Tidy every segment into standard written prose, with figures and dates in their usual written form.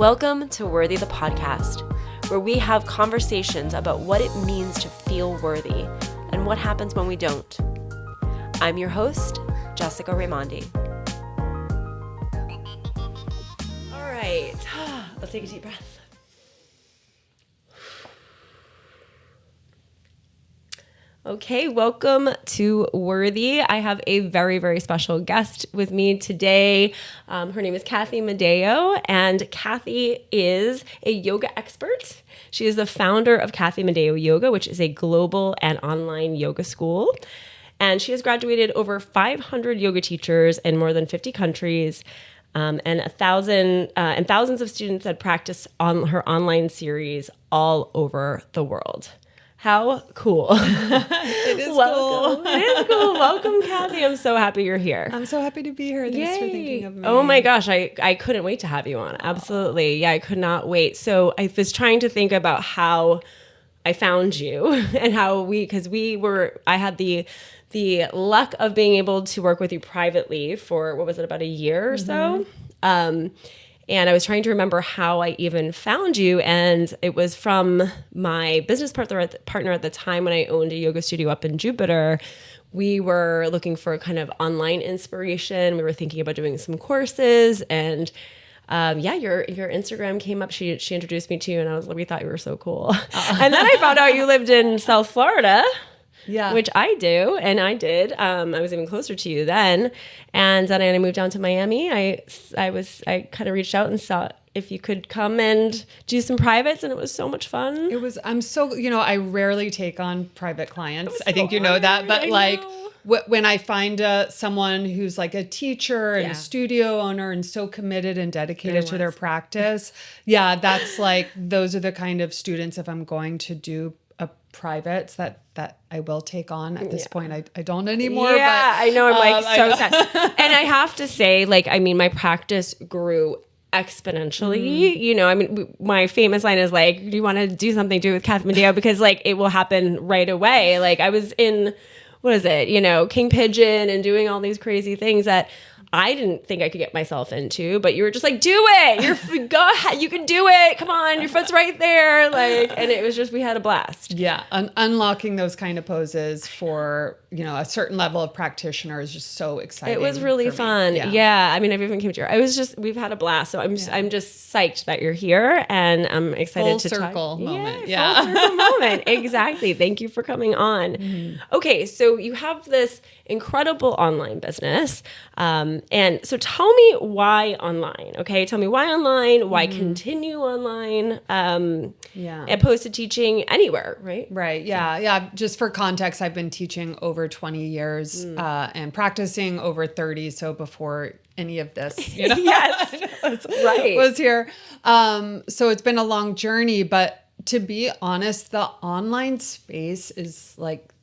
Welcome to Worthy the Podcast, where we have conversations about what it means to feel worthy and what happens when we don't. I'm your host, Jessica Raimondi. All right, let's take a deep breath. Okay, welcome to Worthy. I have a very, very special guest with me today. Her name is Cathy Madeo, and Cathy is a yoga expert. She is the founder of Cathy Madeo Yoga, which is a global and online yoga school. And she has graduated over 500 yoga teachers in more than 50 countries. And thousands of students that practice on her online series all over the world. How cool. It is Welcome. cool. It is cool. Welcome, Cathy. I'm so happy you're here. I'm so happy to be here. Thanks for thinking of me. Oh my gosh, I couldn't wait to have you on. Absolutely. Yeah, I could not wait. So I was trying to think about how I found you and how I had the luck of being able to work with you privately for, about a year or so? And I was trying to remember how I even found you. And it was from my business partner at the time when I owned a yoga studio up in Jupiter. We were looking for kind of online inspiration. We were thinking about doing some courses, and your Instagram came up. She introduced me to you, and we thought you were so cool. And then I found out you lived in South Florida. Yeah, which I do, and I did. I was even closer to you then, and then I moved down to Miami. I kind of reached out and saw if you could come and do some privates, and it was so much fun. I rarely take on private clients. I think you know that, but when I find someone who's like a teacher and a studio owner and so committed and dedicated to their practice, that's like, those are the kind of students, if I'm going to do a privates, that I will take on. At this point, I don't anymore. Yeah, but, I know. I'm so sad. And I have to say, my practice grew exponentially. Mm-hmm. My famous line is do you want to do something with Cathy Madeo? Because it will happen right away. I was in, King Pigeon and doing all these crazy things that I didn't think I could get myself into, but you were just do it. Go ahead. You can do it. Come on. Your foot's right there. And it was just, we had a blast. Yeah. Unlocking those kind of poses for, a certain level of practitioner is just so exciting. It was really fun. Yeah. I've even came to your, we've had a blast. So I'm just psyched that you're here, and I'm excited full to circle talk. moment. Full circle moment. Exactly. Thank you for coming on. Mm-hmm. Okay. So you have this incredible online business. And so tell me why online, okay? Tell me why online, why continue online, opposed to teaching anywhere, right? Right, yeah. Just for context, I've been teaching over 20 years and practicing over 30, so before any of this, Yes, was here. So it's been a long journey, but to be honest, the online space is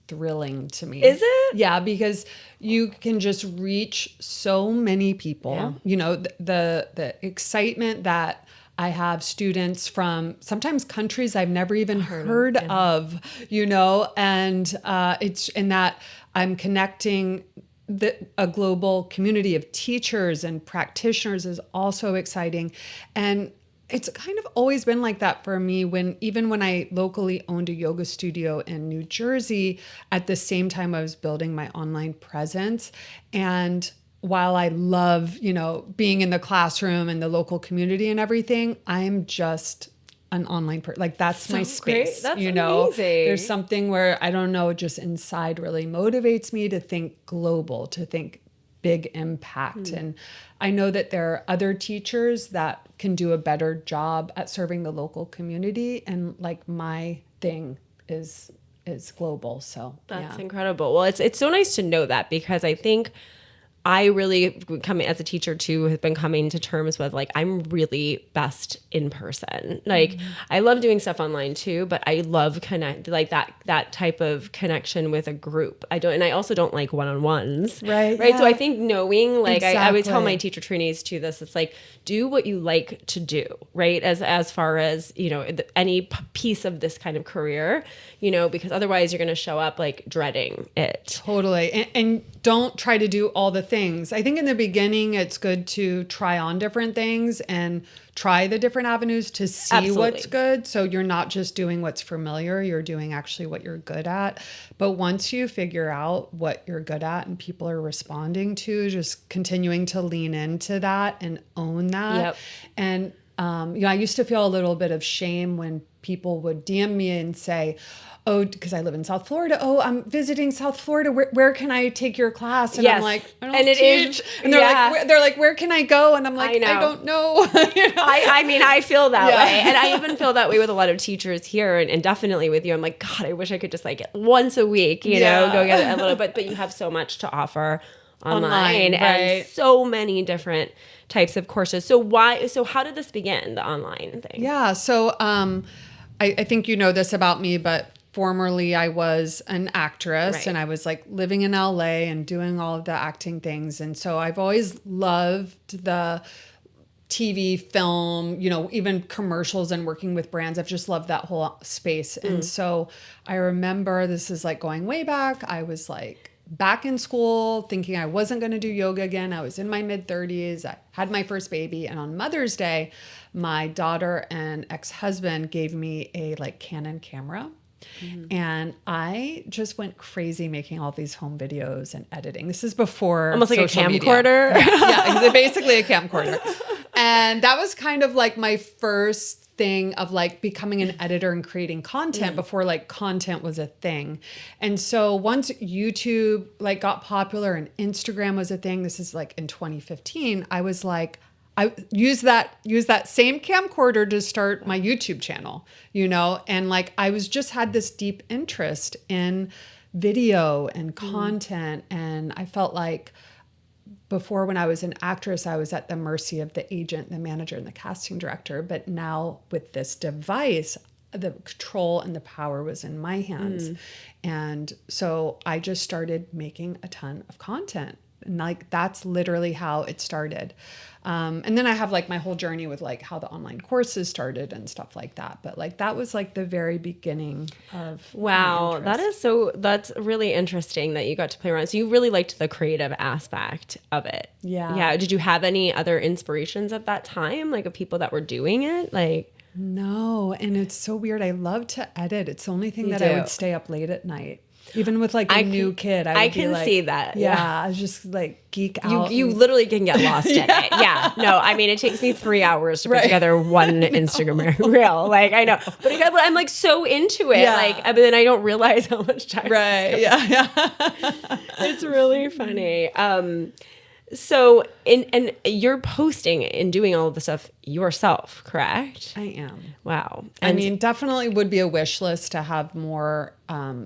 thrilling to me. Is it? Yeah, because you can just reach so many people. Yeah. The excitement that I have students from sometimes countries I've never even heard of, and it's in that I'm connecting a global community of teachers and practitioners is also exciting. And it's kind of always been like that for me even when I locally owned a yoga studio in New Jersey, at the same time I was building my online presence. And while I love, being in the classroom and the local community and everything, I'm just an online person. That's my space. Great. That's amazing. There's something where, I don't know, just inside really motivates me to think global, to think big impact. And I know that there are other teachers that can do a better job at serving the local community. And my thing is global. So that's incredible. Well, it's so nice to know that, because I think I really, as a teacher too, have been coming to terms with I'm really best in person. I love doing stuff online too, but I love that type of connection with a group. I also don't like one-on-ones. Right. Yeah. So I think knowing, exactly. I would tell my teacher trainees too this, it's do what you like to do, right? As far as, any piece of this kind of career, because otherwise you're going to show up dreading it. Totally. And don't try to do all the things things. I think in the beginning, it's good to try on different things and try the different avenues to see what's good. So you're not just doing what's familiar, you're doing actually what you're good at. But once you figure out what you're good at and people are responding to, just continuing to lean into that and own that. Yep. And, I used to feel a little bit of shame when people would DM me and say, oh, because I live in South Florida. Oh, I'm visiting South Florida. Where can I take your class? And I'm like, I don't teach. And they're like, where can I go? And I'm like, I don't know. I feel that way. And I even feel that way with a lot of teachers here and definitely with you. I'm like, God, I wish I could just like once a week, go get a little bit, but you have so much to offer online and so many different types of courses. So how did this begin, the online thing? Yeah. So, I think you know this about me, but formerly I was an actress and I was like living in LA and doing all of the acting things. And so I've always loved the TV, film, even commercials and working with brands. I've just loved that whole space. And so I remember, this is like going way back, I was like back in school thinking I wasn't going to do yoga again. I was in my mid-30s. I had my first baby. And on Mother's Day, my daughter and ex-husband gave me a like Canon camera. And I just went crazy making all these home videos and editing. This is before almost like a camcorder. Yeah, basically a camcorder. And that was kind of like my first thing of like becoming an editor and creating content before like content was a thing. And so once YouTube like got popular and Instagram was a thing, this is like in 2015, I was like, I use that same camcorder to start my YouTube channel, and like I was just had this deep interest in video and content. And I felt like before, when I was an actress, I was at the mercy of the agent, the manager, and the casting director. But now with this device, the control and the power was in my hands. And so I just started making a ton of content. And like, that's literally how it started. And then I have like my whole journey with like how the online courses started and stuff like that. But like, that was like the very beginning of wow. That's really interesting that you got to play around. So you really liked the creative aspect of it. Yeah. Yeah. Did you have any other inspirations at that time? Like of people that were doing it? Like, no. And it's so weird. I love to edit. It's the only thing that I would stay up late at night. Even with like a new kid, I can like, see that. Yeah, I was just like geek out. You literally can get lost in it. Yeah. No, I mean, it takes me 3 hours to put together one Instagram reel. Like, I know. But I'm like so into it. Yeah. Like, but then I don't realize how much time. Right. Yeah. It's really funny. So, and you're posting and doing all of the stuff yourself, correct? I am. Wow. And I mean, definitely would be a wish list to have more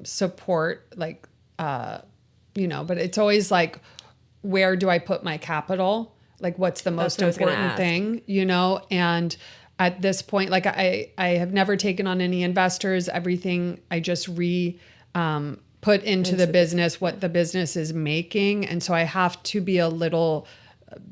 support, like, but it's always like, where do I put my capital? Like, what's the most important thing, And at this point, like, I have never taken on any investors. Everything I just put into the business what the business is making. And so I have to be a little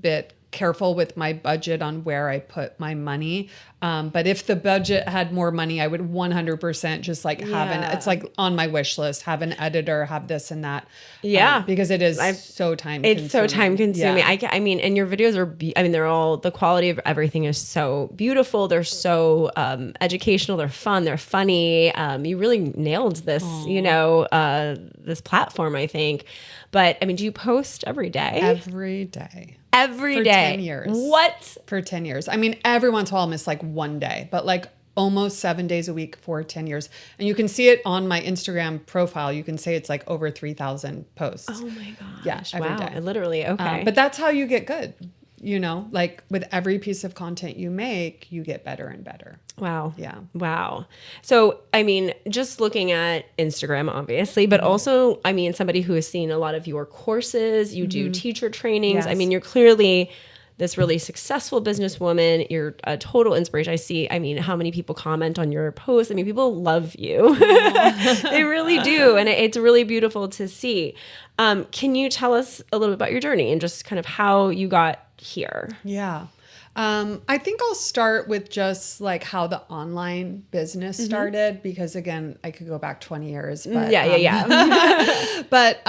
bit careful with my budget on where I put my money. But if the budget had more money, I would 100% just like it's like on my wish list, have an editor, have this and that. Yeah. Because it is so time consuming. It's so time consuming. Yeah. I mean, and your videos are, they're all, the quality of everything is so beautiful. They're so educational. They're fun. They're funny. You really nailed this, this platform, I think. But I mean, do you post every day? Every day. Every day. For 10 years. What? For 10 years. I mean, every once in a while I'll miss like one day, but like almost 7 days a week for 10 years. And you can see it on my Instagram profile. You can say it's like over 3,000 posts. Oh my gosh. Yeah, every day. Literally. Okay. But that's how you get good. Like with every piece of content you make, you get better and better. Wow. Yeah. Wow. So, I mean, just looking at Instagram, obviously, but also, I mean, somebody who has seen a lot of your courses, you do teacher trainings. Yes. I mean, you're clearly this really successful businesswoman. You're a total inspiration. I see, how many people comment on your posts. I mean, people love you. They really do. And it's really beautiful to see. Can you tell us a little bit about your journey and just kind of how you got here? Yeah. I think I'll start with just like how the online business started, because again, I could go back 20 years. But, but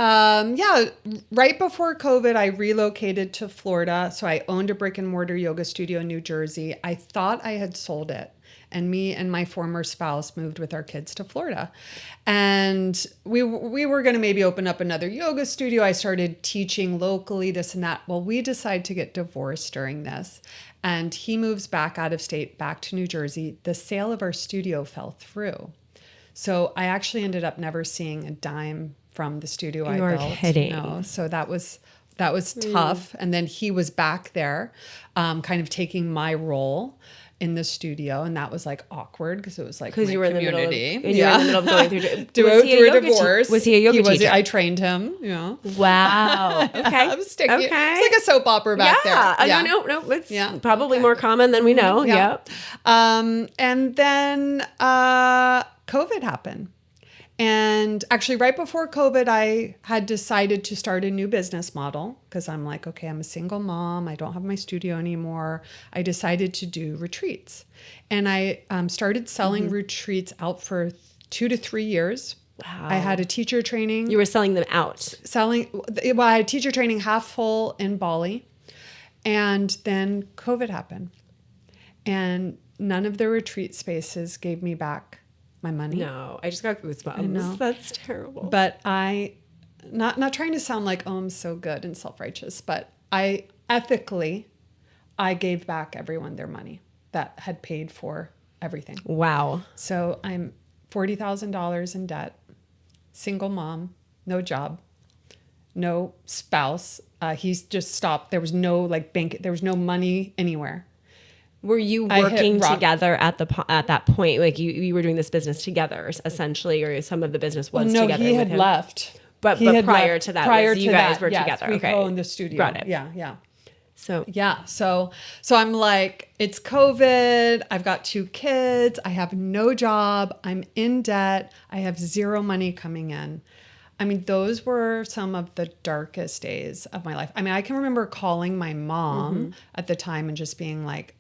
right before COVID, I relocated to Florida. So I owned a brick and mortar yoga studio in New Jersey. I thought I had sold it. And me and my former spouse moved with our kids to Florida. And we were going to maybe open up another yoga studio. I started teaching locally, this and that. Well, we decided to get divorced during this. And he moves back out of state, back to New Jersey. The sale of our studio fell through. So I actually ended up never seeing a dime from the studio I built. You're kidding. No, so that was tough. And then he was back there, kind of taking my role in the studio, and that was like awkward because it was like because you were in the middle of, going through through a divorce. Was he a yoga teacher? I trained him. Wow. Okay. I'm sticky. Okay. It's like a soap opera back there. Yeah. No. It's probably more common than we know. Yeah. And then COVID happened. And actually, right before COVID, I had decided to start a new business model because I'm like, okay, I'm a single mom. I don't have my studio anymore. I decided to do retreats. And I started selling retreats out for 2 to 3 years. Wow. I had a teacher training. You were selling them out? I had teacher training half full in Bali. And then COVID happened. And none of the retreat spaces gave me back my money. No, I just got goosebumps. I know. That's terrible. But I, not trying to sound like, oh, I'm so good and self-righteous, but I gave back everyone their money that had paid for everything. Wow. So I'm $40,000 in debt, single mom, no job, no spouse. He's just stopped. There was no there was no money anywhere. Were you working together at that point? Like you were doing this business together, essentially, or some of the business was together with him? No, he had left. But prior to that, you guys were together. We owned the studio. Got it. Yeah. So I'm like, it's COVID. I've got 2 kids. I have no job. I'm in debt. I have zero money coming in. I mean, those were some of the darkest days of my life. I mean, I can remember calling my mom at the time and just being like,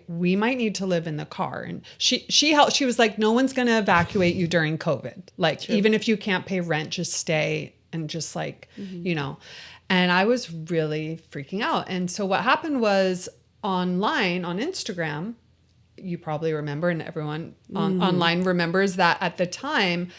we might need to live in the car. And she helped. She was like, no one's going to evacuate you during COVID. Like, even if you can't pay rent, just stay and just like, and I was really freaking out. And so what happened was online on Instagram, you probably remember, and everyone online remembers that at the time,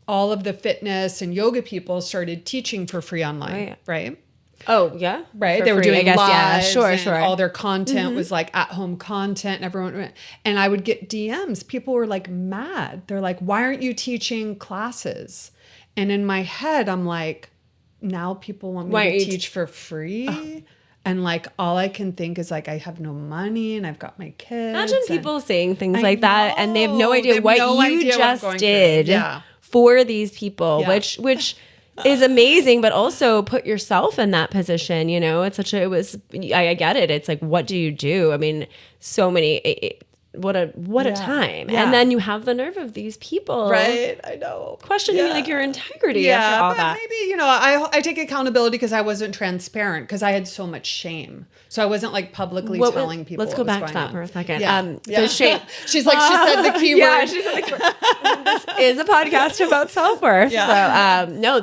all of the fitness and yoga people started teaching for free online, right? Oh, yeah. Right. They were doing lives. Sure. All their content was like at-home content, and everyone. And I would get DMs. People were like mad. They're like, why aren't you teaching classes? And in my head, I'm like, now people want me to teach for free? Oh. And like, all I can think is like, I have no money and I've got my kids. Imagine people saying things like that, and they have no idea what you just did for these people, which is amazing, but also put yourself in that position. I get it. It's like, what do you do? I mean, so many, what a time. Yeah. And then you have the nerve of these people. Right. I know. Questioning like your integrity after all that. Maybe, I take accountability because I wasn't transparent because I had so much shame. So I wasn't like publicly telling people. Let's go back to that for a second. The shame. She said the key word. She said the key word. This is a podcast about self-worth. Yeah. So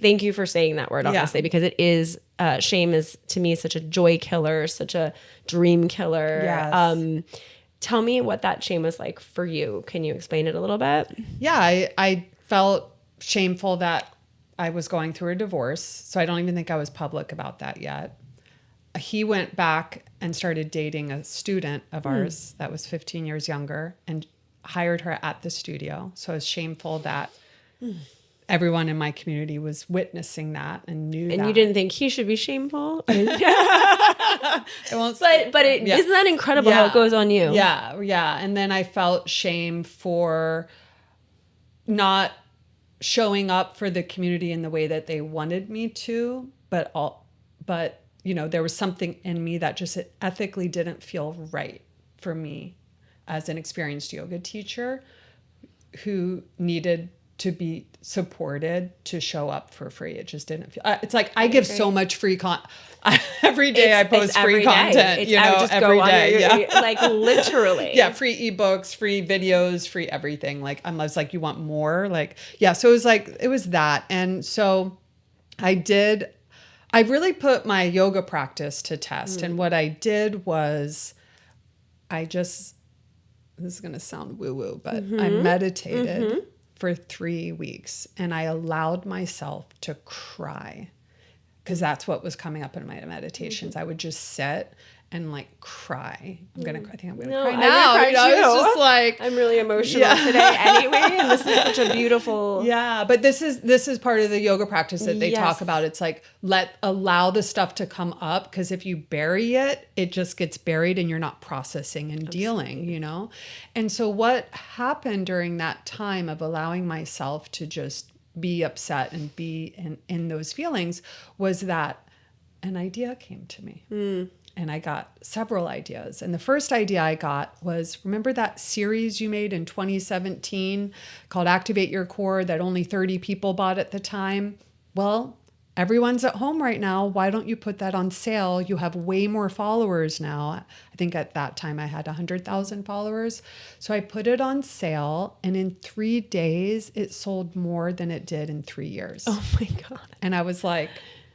thank you for saying that word, honestly, because it is, shame is to me such a joy killer, such a dream killer. Yes. Tell me what that shame was like for you. Can you explain it a little bit? Yeah, I felt shameful that I was going through a divorce. So I don't even think I was public about that yet. He went back and started dating a student of ours that was 15 years younger and hired her at the studio. So I was shameful that everyone in my community was witnessing that and knew that. And you didn't think he should be shameful? Isn't Isn't that incredible how it goes on you? Yeah. And then I felt shame for not showing up for the community in the way that they wanted me to, but there was something in me that just ethically didn't feel right for me as an experienced yoga teacher who needed to be supported to show up for free. It just didn't feel. It's like I give so much free content every day. I post free content. Every day. Like literally. Yeah, free ebooks, free videos, free everything. Like I was like, you want more? Like So it was that, and so I really put my yoga practice to test, and what I did was, this is going to sound woo-woo, but I meditated for 3 weeks, and I allowed myself to cry, because that's what was coming up in my meditations. I would just sit and like cry. I think I'm gonna cry now. It's just like, I'm really emotional today anyway, and this is such a beautiful. Yeah, but this is part of the yoga practice that they talk about. It's like allow the stuff to come up, because if you bury it, it just gets buried and you're not processing and dealing, And so what happened during that time of allowing myself to just be upset and be in those feelings was that an idea came to me. And I got several ideas. And the first idea I got was, remember that series you made in 2017 called Activate Your Core that only 30 people bought at the time? Well, everyone's at home right now. Why don't you put that on sale? You have way more followers now. I think at that time I had 100,000 followers. So I put it on sale, and in 3 days, it sold more than it did in 3 years. Oh my God. And I was like,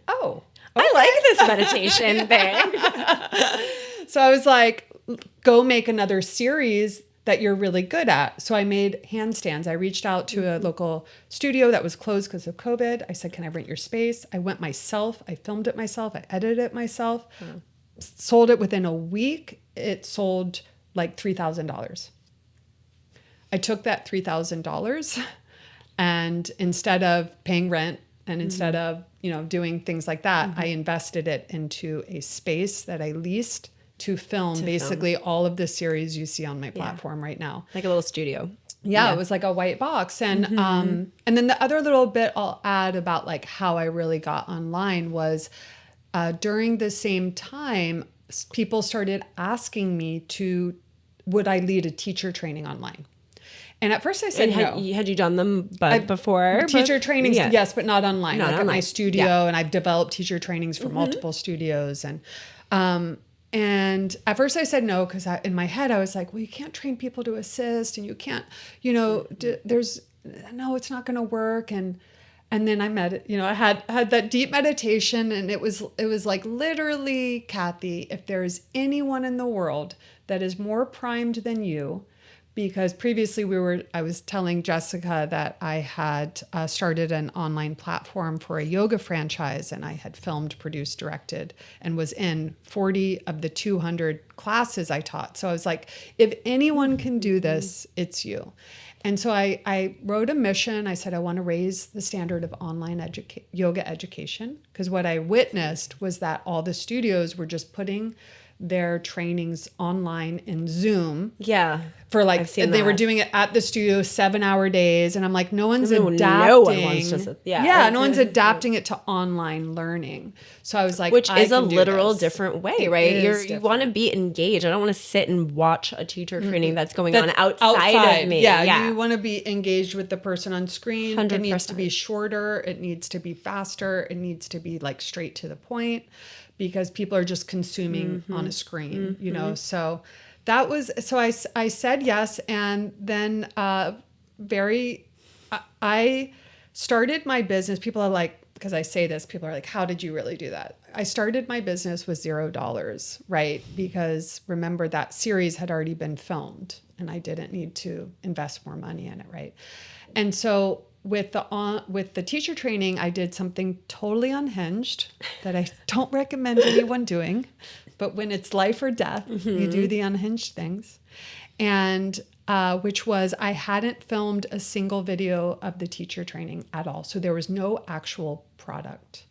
oh. I like this meditation thing. So I was like, go make another series that you're really good at. So I made handstands. I reached out to a local studio that was closed because of COVID. I said, can I rent your space? I went myself. I filmed it myself. I edited it myself. Sold it within a week. It sold like $3,000. I took that $3,000, and instead of paying rent, and instead of, doing things like that, I invested it into a space that I leased to film basically all of the series you see on my platform right now. Like a little studio. Yeah, it was like a white box. And then the other little bit I'll add about like how I really got online was during the same time, people started asking me would I lead a teacher training online? And at first I said no. Had you done them before? Teacher trainings, yes, but not online. Not like online. At my studio, and I've developed teacher trainings for multiple studios. And at first I said no, because in my head I was like, well, you can't train people to assist, and you can't, it's not going to work. And then I had that deep meditation, and it was like, literally, Cathy, if there is anyone in the world that is more primed than you. Because previously I was telling Jessica that I had started an online platform for a yoga franchise, and I had filmed, produced, directed, and was in 40 of the 200 classes I taught. So I was like, if anyone can do this, it's you. And so I wrote a mission. I said, I want to raise the standard of online yoga education, because what I witnessed was that all the studios were just putting their trainings online in Zoom. Yeah. For like, they were doing it at the studio, 7-hour days. And I'm like, no one's adapting. No one wants to, no one's adapting it to online learning. So I was like, which is a literal different way, right? You want to be engaged. I don't want to sit and watch a teacher training that's going on outside of me. Yeah. You want to be engaged with the person on screen. 100%. It needs to be shorter. It needs to be faster. It needs to be like straight to the point, because people are just consuming on a screen, So that was, so I said yes. And then I started my business. People are like, because I say this, people are like, how did you really do that? I started my business with $0, right? Because remember, that series had already been filmed, and I didn't need to invest more money in it, right? And so with the teacher training, I did something totally unhinged that I don't recommend anyone doing. But when it's life or death, you do the unhinged things. And which was, I hadn't filmed a single video of the teacher training at all. So there was no actual product.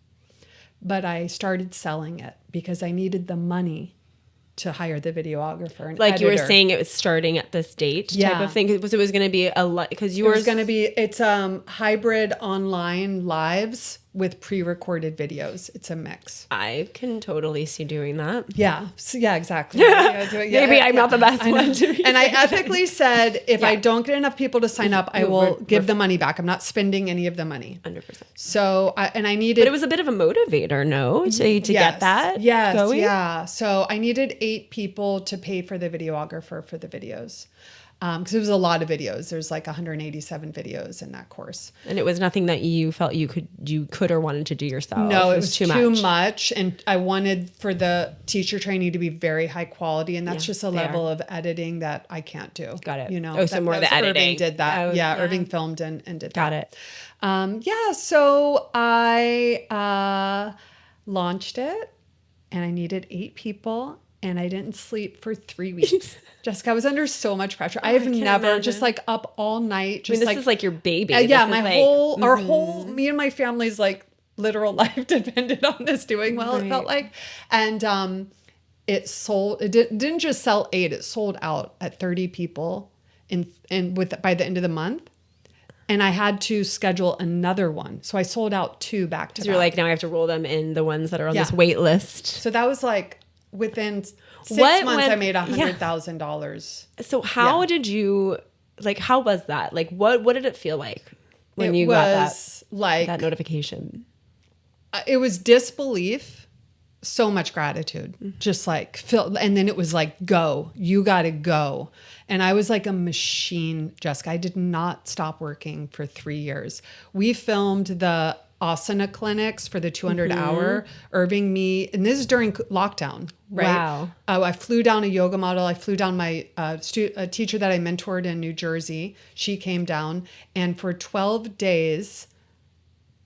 But I started selling it because I needed the money to hire the videographer and editor. You were saying, it was starting at this date type of thing. It was going to be because it's hybrid online lives with pre-recorded videos. It's a mix. I can totally see doing that. Yeah. So, yeah, exactly. Maybe I'm not the best one to be And I ethically said, if I don't get enough people to sign up, I will give the money back. I'm not spending any of the money. 100%. So, I needed... But it was a bit of a motivator, no? To get that going? Yeah. So I needed 8 people to pay for the videographer for the videos. Because it was a lot of videos. There's like 187 videos in that course. And it was nothing that you felt you could or wanted to do yourself. No, it was too much. And I wanted for the teacher training to be very high quality. And that's just a level of editing that I can't do. Got it. You know, so more the editing. Irving did that. Irving filmed and did that. Got it. So I launched it and I needed 8 people. And I didn't sleep for 3 weeks. Jessica, I was under so much pressure. I have never imagine. just like up all night. Just this is like your baby. Our whole, me and my family's like literal life depended on this doing well, it felt like. And it sold, it didn't just sell 8, it sold out at 30 people by the end of the month. And I had to schedule another one. So I sold out 2 back to back. So you're like, now I have to roll them in the ones that are on this wait list. So that was like, within 6 months, I made $100,000. So how did you, like, how was that? Like, what did it feel like when you got that notification? It was disbelief, so much gratitude, just like, and then it was like, go, you got to go. And I was like a machine, Jessica. I did not stop working for 3 years. We filmed the asana clinics for the 200-hour. Irving, me, and this is during lockdown, right? Wow. I flew down a yoga model. I flew down my a teacher that I mentored in New Jersey. She came down, and for 12 days,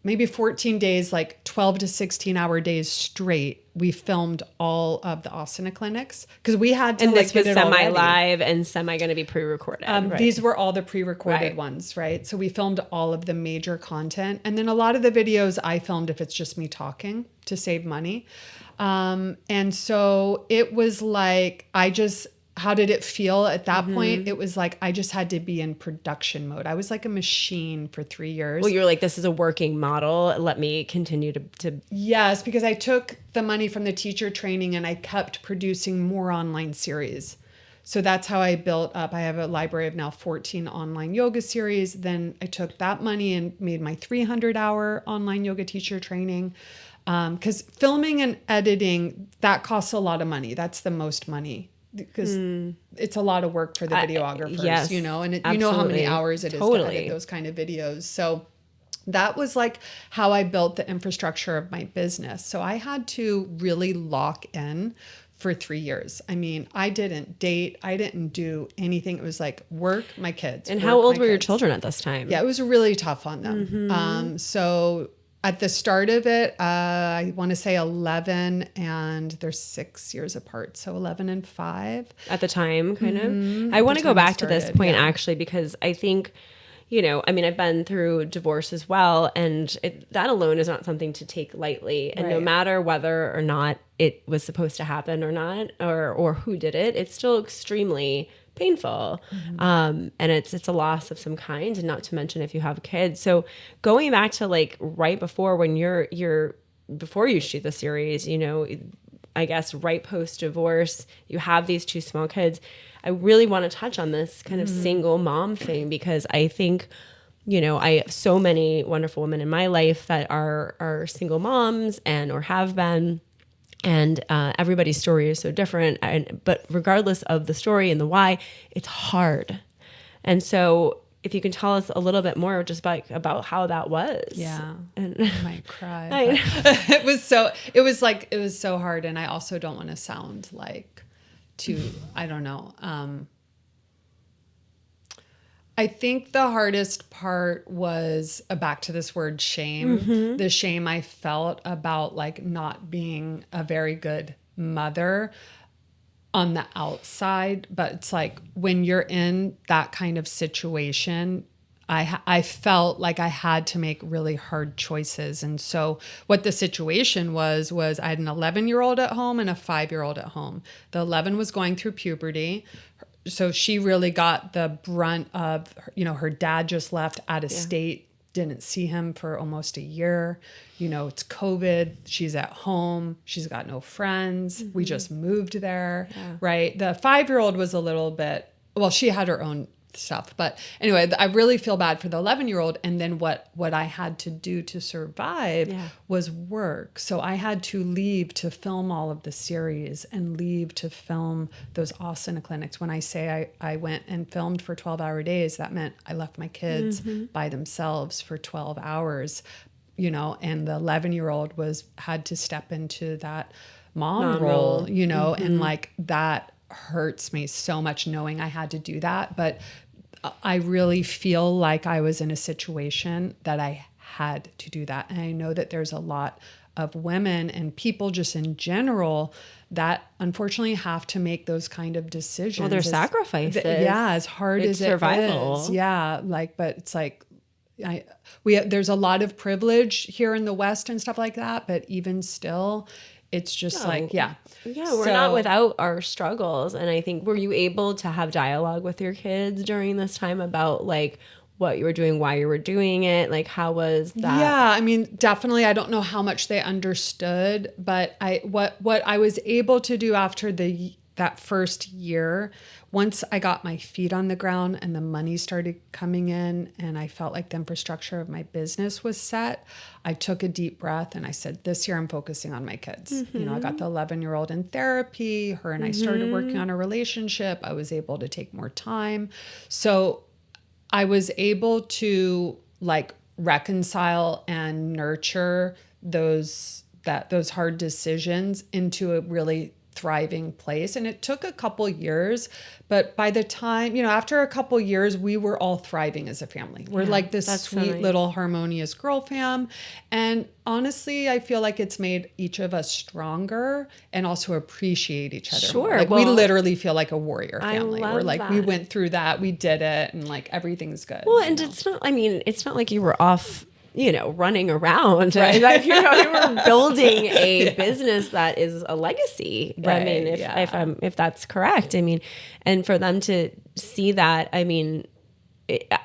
maybe 14 days, like 12 to 16-hour days straight, we filmed all of the asana clinics because we had to. And like, this was semi-live and semi going to be pre-recorded. Right? These were all the pre-recorded ones, right? So we filmed all of the major content, and then a lot of the videos I filmed if it's just me talking to save money. And so it was like how did it feel at that point? It was like I just had to be in production mode. I was like a machine for 3 years. Well, you were like, this is a working model. Let me continue to... Yes, because I took the money from the teacher training and I kept producing more online series. So that's how I built up. I have a library of now 14 online yoga series. Then I took that money and made my 300-hour online yoga teacher training. Because filming and editing, that costs a lot of money. That's the most money. Because it's a lot of work for the videographers, you know, and you know how many hours it is to edit those kind of videos. So that was like how I built the infrastructure of my business. So I had to really lock in for 3 years. I mean, I didn't date. I didn't do anything. It was like work, my kids. And how old were your children at this time? Yeah, it was really tough on them. So at the start of it, I want to say 11, and they're 6 years apart. So 11 and 5. At the time, kind of. I want to go back to this point, actually, because I think, you know, I mean, I've been through divorce as well, and that alone is not something to take lightly. And no matter whether or not it was supposed to happen or not, or who did it, it's still extremely painful. And it's a loss of some kind, and not to mention if you have kids. So going back to like right before when before you shoot the series, you know, I guess right post divorce, you have these 2 small kids. I really want to touch on this kind of single mom thing, because I think, you know, I have so many wonderful women in my life that are single moms or have been. And everybody's story is so different. But regardless of the story and the why, it's hard. And so if you can tell us a little bit more just about how that was. Yeah. And I might cry. It was so hard. And I also don't want to sound like I don't know. I think the hardest part was back to this word shame, the shame I felt about like not being a very good mother on the outside. But it's like when you're in that kind of situation, I felt like I had to make really hard choices. And so what the situation was I had an 11-year-old at home and a 5-year-old at home. The 11 was going through puberty. So she really got the brunt of, you know, her dad just left out of state didn't see him for almost a year. You know, it's COVID. She's at home. She's got no friends. We just moved there, right? The 5-year-old was a little bit, well, she had her own stuff. But anyway, I really feel bad for the 11-year-old. And then what I had to do to survive was work. So I had to leave to film all of the series and leave to film those Austin clinics. When I say I went and filmed for 12-hour days, that meant I left my kids by themselves for 12 hours, you know, and the 11-year-old had to step into that mom role, you know, and like that hurts me so much knowing I had to do that. But I really feel like I was in a situation that I had to do that. And I know that there's a lot of women and people just in general that unfortunately have to make those kind of decisions. Well, they're sacrifices. As hard as survival. it is. Yeah. Like, but it's like, there's a lot of privilege here in the West and stuff like that. But even still, it's just we're not without our struggles. And I think, were you able to have dialogue with your kids during this time about like what you were doing, why you were doing it? Like, how was that? Yeah, I mean, definitely. I don't know how much they understood, but what I was able to do after that first year, once I got my feet on the ground and the money started coming in and I felt like the infrastructure of my business was set, I took a deep breath and I said, this year I'm focusing on my kids. You know, I got the 11-year-old in therapy, her and I started working on a relationship. I was able to take more time. So I was able to like reconcile and nurture those hard decisions into a really thriving place. And it took a couple years, but by the time, you know, after a couple years, we were all thriving as a family. We're like this sweet little harmonious girl fam. And honestly, I feel like it's made each of us stronger and also appreciate each other more. Like we literally feel like a warrior family. We're like, we went through that, we did it, and like everything's good. Well, and it's not like you were off, you know, running around. Right. Like, you know, you were building a business that is a legacy. Right. I mean, if that's correct. I mean, and for them to see that, I mean,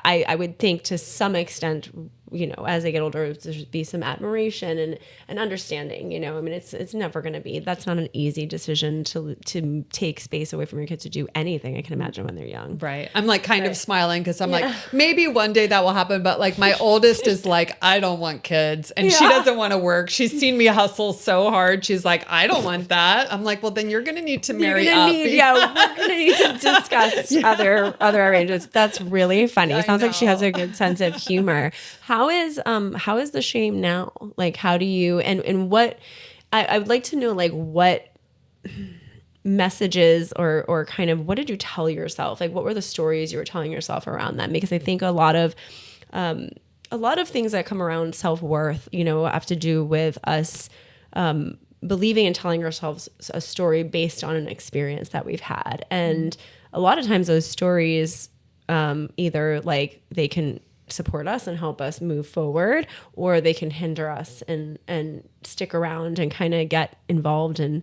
I would think to some extent, you know, as they get older, there should be some admiration and understanding, you know. I mean, it's never going to be, that's not an easy decision to take space away from your kids to do anything, I can imagine, when they're young. Right. I'm like kind of smiling because I'm like, maybe one day that will happen. But like my oldest is like, I don't want kids. And she doesn't want to work. She's seen me hustle so hard. She's like, I don't want that. I'm like, well, then you're going to need to marry up. We're going to need to discuss other arrangements. That's really funny. Sounds like she has a good sense of humor. How is the shame now? Like, how do you, and what, I would like to know, like, what messages or kind of, what did you tell yourself? Like, what were the stories you were telling yourself around that? Because I think a lot of things that come around self-worth, you know, have to do with us, believing and telling ourselves a story based on an experience that we've had. And a lot of times those stories, either like they can support us and help us move forward, or they can hinder us and stick around and kind of get involved in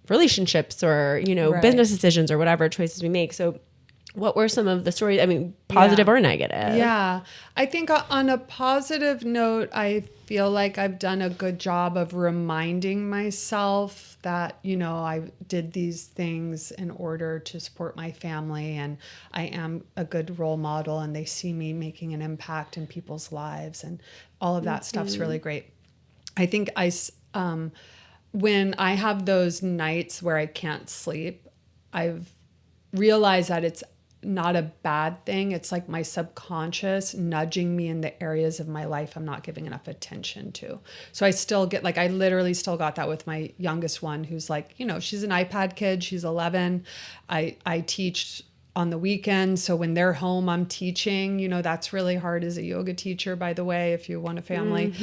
relationships or, you know, business decisions or whatever choices we make. So what were some of the stories? I mean, positive or negative? Yeah. I think on a positive note, I feel like I've done a good job of reminding myself that, you know, I did these things in order to support my family and I am a good role model and they see me making an impact in people's lives and all of that stuff's really great. I think when I have those nights where I can't sleep, I've realized that it's not a bad thing. It's like my subconscious nudging me in the areas of my life I'm not giving enough attention to. So I still get, like, I literally still got that with my youngest one, who's like, you know, she's an iPad kid. She's 11. I teach on the weekends. So when they're home, I'm teaching. You know, that's really hard as a yoga teacher, by the way, if you want a family.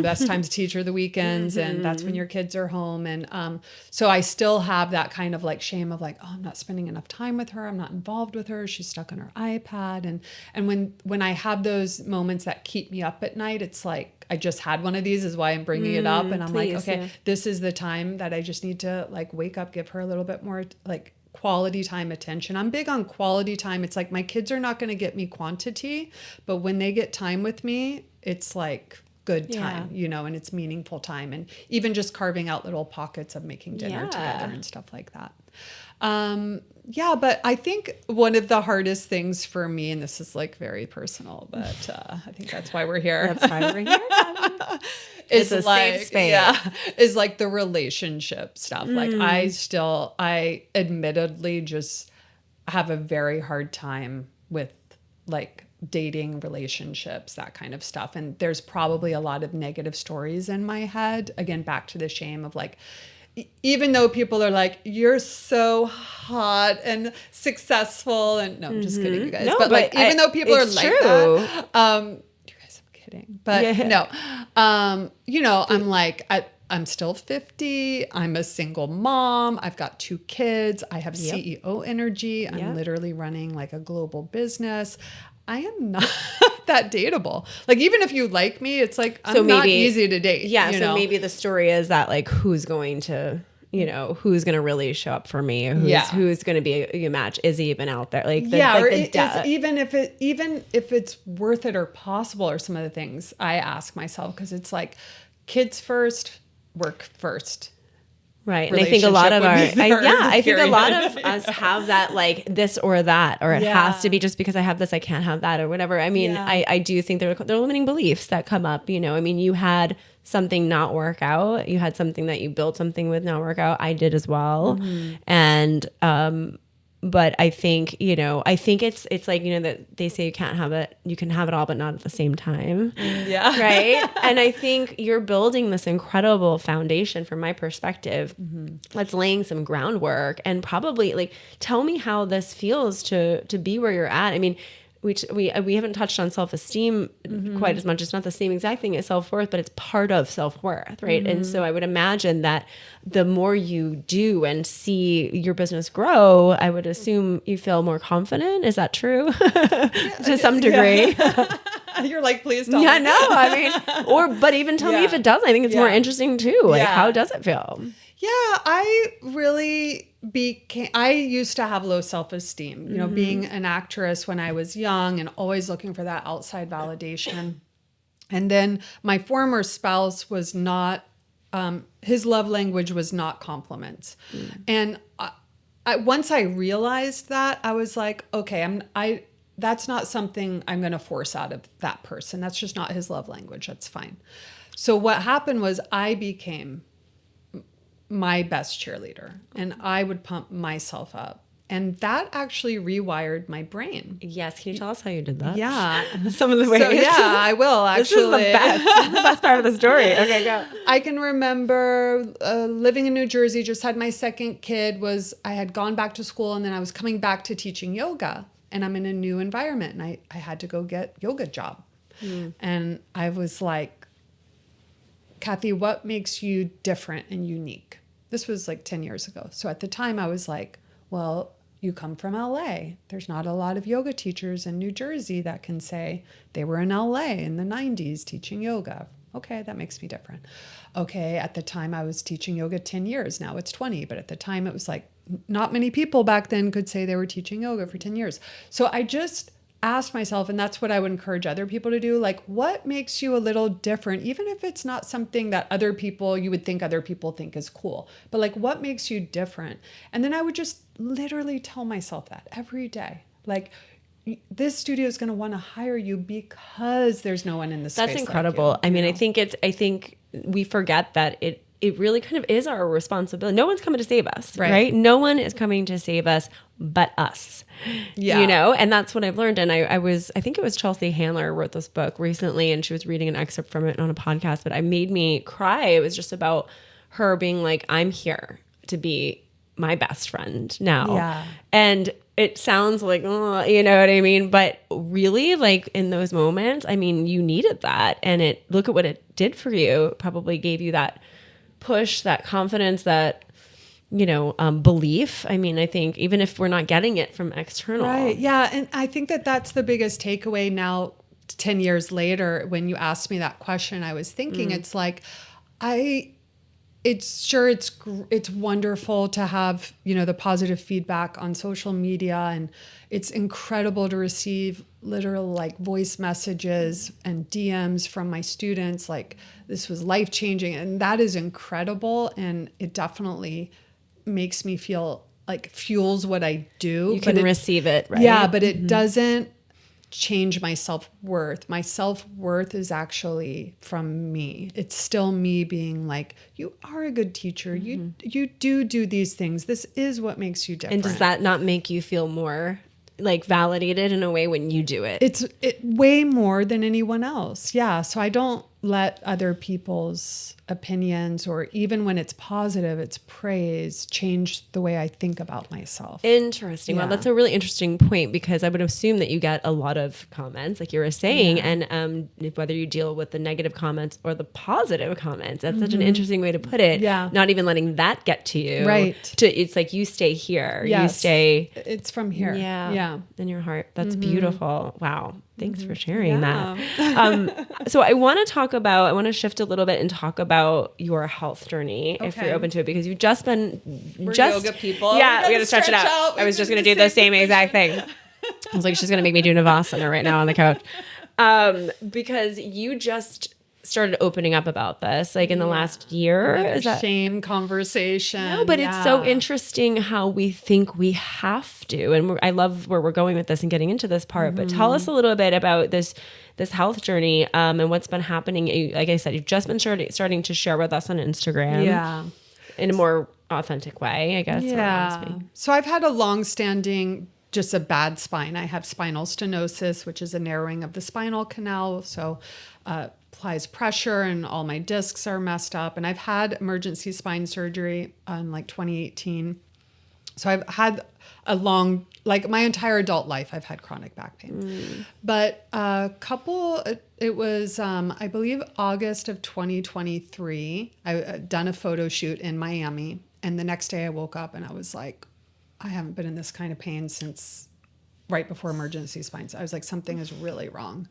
Best time to teach are the weekends, and that's when your kids are home. And so I still have that kind of like shame of like, oh, I'm not spending enough time with her. I'm not involved with her. She's stuck on her iPad. And when I have those moments that keep me up at night, it's like, I just had one of these, is why I'm bringing it up. And I'm like, okay, this is the time that I just need to like wake up, give her a little bit more like quality time attention. I'm big on quality time. It's like my kids are not going to get me quantity, but when they get time with me, it's like good time, you know, and it's meaningful time. And even just carving out little pockets of making dinner together and stuff like that. Yeah, but I think one of the hardest things for me, and this is like very personal, but I think that's why we're here. That's why we're here. It's a like, safe space. yeah, is like the relationship stuff. Like I admittedly just have a very hard time with like dating, relationships, that kind of stuff. And there's probably a lot of negative stories in my head. Again, back to the shame of like, even though people are like, you're so hot and successful, and no, I'm just kidding, you guys. No, but like, even though people are like that, you guys, I'm kidding. But no, you know, I'm like, I'm still 50. I'm a single mom. I've got 2 kids. I have CEO energy. I'm literally running like a global business. I am not that dateable. Like, even if you like me, it's like, I'm not easy to date. Yeah. You So know? maybe the story is that like, who's going to, you know, who's going to really show up for me? Who's going to be a match? Is he even out there? Like, even if it's worth it or possible, or some of the things I ask myself, because it's like kids first, work first. Right. And I think a lot of I think a lot of us have that, like this or that, or it has to be just because I have this, I can't have that, or whatever. I mean, I do think there are limiting beliefs that come up, you know. I mean, you had something not work out. You had something that you built something with not work out. I did as well. And, but I think, you know, it's like, you know, that they say you can't have it, you can have it all, but not at the same time. Yeah. Right. And I think you're building this incredible foundation from my perspective. That's laying some groundwork, and probably like, tell me how this feels to be where you're at. I mean, we haven't touched on self-esteem quite as much. It's not the same exact thing as self-worth, but it's part of self-worth, right? And so I would imagine that the more you do and see your business grow, I would assume you feel more confident. Is that true? To some degree. You're like, please tell me. Yeah, no, I mean, but even tell me if it does. I think it's more interesting too. Like, how does it feel? Yeah, I really I used to have low self-esteem, you know, being an actress when I was young and always looking for that outside validation. And then my former spouse was not, his love language was not compliments. And once I realized that, I was like, okay, that's not something I'm going to force out of that person. That's just not his love language. That's fine. So what happened was I became my best cheerleader, and I would pump myself up. And that actually rewired my brain. Yes. Can you tell us how you did that? Yeah. Some of the ways. So, yeah, I will actually. This is the best. This is the best part of the story. Okay, go. I can remember living in New Jersey, just had my second kid, I had gone back to school, and then I was coming back to teaching yoga, and I'm in a new environment, and I had to go get yoga job. And I was like, Cathy, what makes you different and unique? This was like 10 years ago. So at the time I was like, well, you come from LA. There's not a lot of yoga teachers in New Jersey that can say they were in LA in the 90s teaching yoga. Okay, that makes me different. Okay, at the time I was teaching yoga 10 years. Now it's 20. But at the time it was like not many people back then could say they were teaching yoga for 10 years. So I just asked myself, and that's what I would encourage other people to do, like, what makes you a little different, even if it's not something that you would think other people think is cool, but like, what makes you different? And then I would just literally tell myself that every day, like, this studio is going to want to hire you because there's no one in the space. That's incredible. Like you, I mean, know? I think we forget that it really kind of is our responsibility. No one's coming to save us, right? No one is coming to save us but us, you know? And that's what I've learned. And I think it was Chelsea Handler wrote this book recently, and she was reading an excerpt from it on a podcast, but it made me cry. It was just about her being like, I'm here to be my best friend now. Yeah. And it sounds like, oh, you know what I mean? But really, like, in those moments, I mean, you needed that. And look at what it did for you. It probably gave you that push, that confidence, that, you know, belief. I mean, I think even if we're not getting it from external. Right. Yeah. And I think that's the biggest takeaway now, 10 years later, when you asked me that question, I was thinking, it's like, it's wonderful to have, you know, the positive feedback on social media, and it's incredible to receive literal like voice messages and DMs from my students. Like, this was life changing. And that is incredible. And it definitely makes me feel like fuels what I do. You can receive it, right? Yeah, but it doesn't change my self-worth. My self-worth is actually from me. It's still me being like, you are a good teacher. You do these things. This is what makes you different. And does that not make you feel more like validated in a way when you do it? It's way more than anyone else. Yeah. So I don't let other people's opinions, or even when it's positive, it's praise, change the way I think about myself. Interesting. Yeah. Well, that's a really interesting point, because I would assume that you get a lot of comments, like you were saying, and whether you deal with the negative comments or the positive comments, that's such an interesting way to put it. Yeah. Not even letting that get to you. Right. It's like you stay here. Yes. You stay. It's from here. Yeah. In your heart. That's beautiful. Wow. Thanks for sharing that. So I want to shift a little bit and talk about your health journey, if you're open to it, because you've just been yoga people. Yeah, we got to stretch it out. I was just going to do the same exact thing. I was like, she's going to make me do Navasana right now on the couch. Because you just started opening up about this, like in the last year. Is that shame conversation? No, but it's so interesting how we think we have to. And I love where we're going with this and getting into this part. But tell us a little bit about this health journey and what's been happening. Like I said, you've just been starting to share with us on Instagram. Yeah. In a more authentic way, I guess. Yeah. So I've had a long-standing, just a bad spine. I have spinal stenosis, which is a narrowing of the spinal canal. So applies pressure and all my discs are messed up. And I've had emergency spine surgery in like 2018. So I've had my entire adult life, I've had chronic back pain. But it was, I believe, August of 2023, I done a photo shoot in Miami. And the next day I woke up and I was like, I haven't been in this kind of pain since right before emergency spine. So I was like, something is really wrong.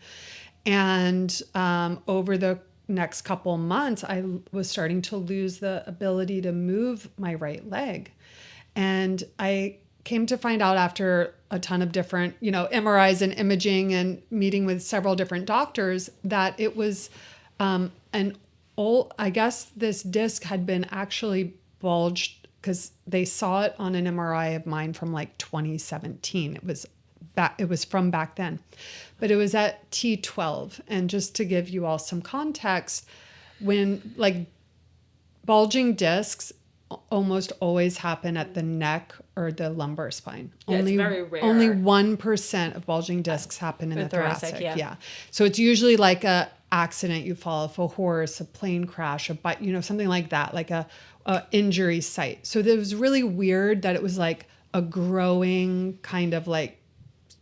And over the next couple months, I was starting to lose the ability to move my right leg. And I came to find out after a ton of different, MRIs and imaging and meeting with several different doctors that it was I guess this disc had been actually bulged, because they saw it on an MRI of mine from like 2017. It was from back then, but it was at T12. And just to give you all some context, when like bulging discs almost always happen at the neck or the lumbar spine. Yeah, it's very rare. Only 1% of bulging discs happen in the thoracic. Yeah. So it's usually like a accident, you fall off a horse, a plane crash, something like that, like a injury site. So it was really weird that it was like a growing kind of like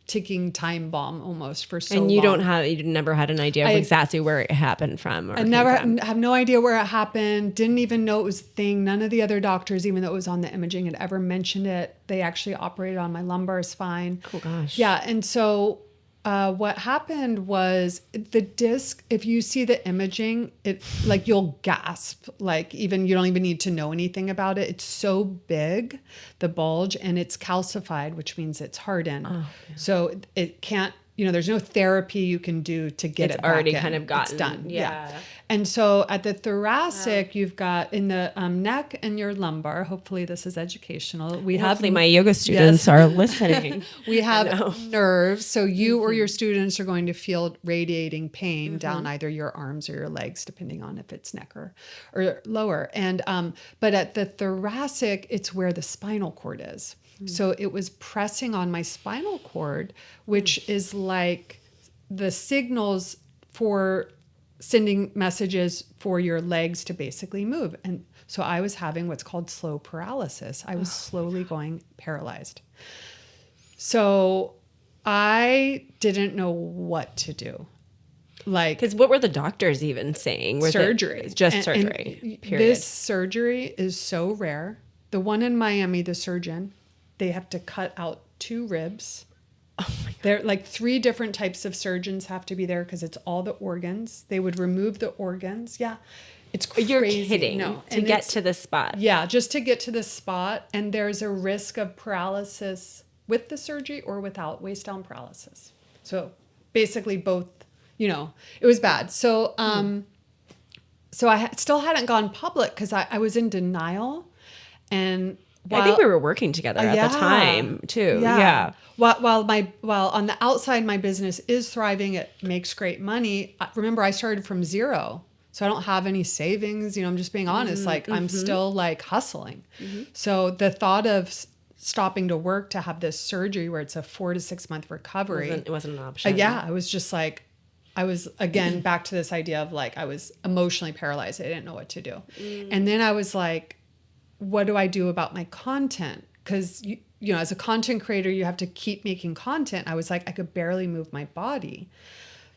ticking time bomb almost for so long. And you never had an idea of exactly where it happened from? I have no idea where it happened. Didn't even know it was a thing. None of the other doctors, even though it was on the imaging, had ever mentioned it. They actually operated on my lumbar spine. Oh gosh. Yeah. And so what happened was the disc, if you see the imaging, it like you'll gasp, like even you don't even need to know anything about it. It's so big, the bulge, and it's calcified, which means it's hardened. Oh, yeah. So it can't, there's no therapy you can do to get it back already in. kind of gotten. It's done. Yeah. And so at the thoracic, you've got in the neck and your lumbar. Hopefully this is educational. Hopefully my yoga students are listening. We have nerves. So you or your students are going to feel radiating pain down either your arms or your legs, depending on if it's neck or lower. And but at the thoracic, it's where the spinal cord is. So it was pressing on my spinal cord, which is like the signals for sending messages for your legs to basically move. And so I was having what's called slow paralysis. I was slowly going paralyzed. So I didn't know what to do. Because what were the doctors even saying? Surgery. Just surgery, period. This surgery is so rare. The one in Miami, the surgeon, they have to cut out 2 ribs. Oh my God. There, like 3 different types of surgeons have to be there because it's all the organs. They would remove the organs. Yeah. It's crazy. You're kidding. No. To get to the spot. Yeah, just to get to the spot. And there's a risk of paralysis with the surgery or without, waist down paralysis. So basically both, it was bad. So, so I still hadn't gone public because I was in denial. And I think we were working together at the time too. Yeah. While on the outside, my business is thriving. It makes great money. Remember, I started from zero. So I don't have any savings. I'm just being honest. Like I'm still like hustling. So the thought of stopping to work to have this surgery where it's a 4 to 6 month recovery. It wasn't an option. I was just like, I was again back to this idea of like I was emotionally paralyzed. I didn't know what to do. And then I was like, what do I do about my content? Because as a content creator, you have to keep making content. I was like, I could barely move my body.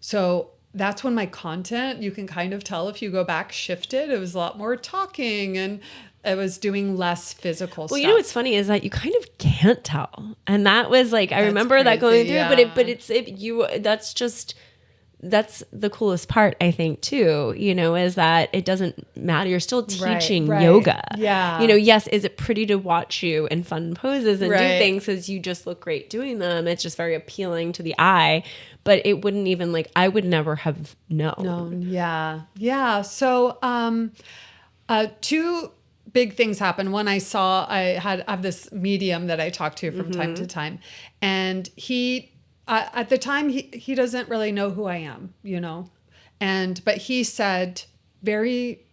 So that's when my content, you can kind of tell if you go back, shifted. It was a lot more talking and I was doing less physical stuff. Well, what's funny is that you kind of can't tell. And that was like, I remember that going through, that's the coolest part, I think, too, is that it doesn't matter. You're still teaching yoga. Yeah. Yes, is it pretty to watch you in fun poses and do things because you just look great doing them. It's just very appealing to the eye, but it wouldn't even I would never have known. Yeah. Yeah. So, two big things happened. One, I have this medium that I talk to from time to time, and he, at the time, he doesn't really know who I am, but he said very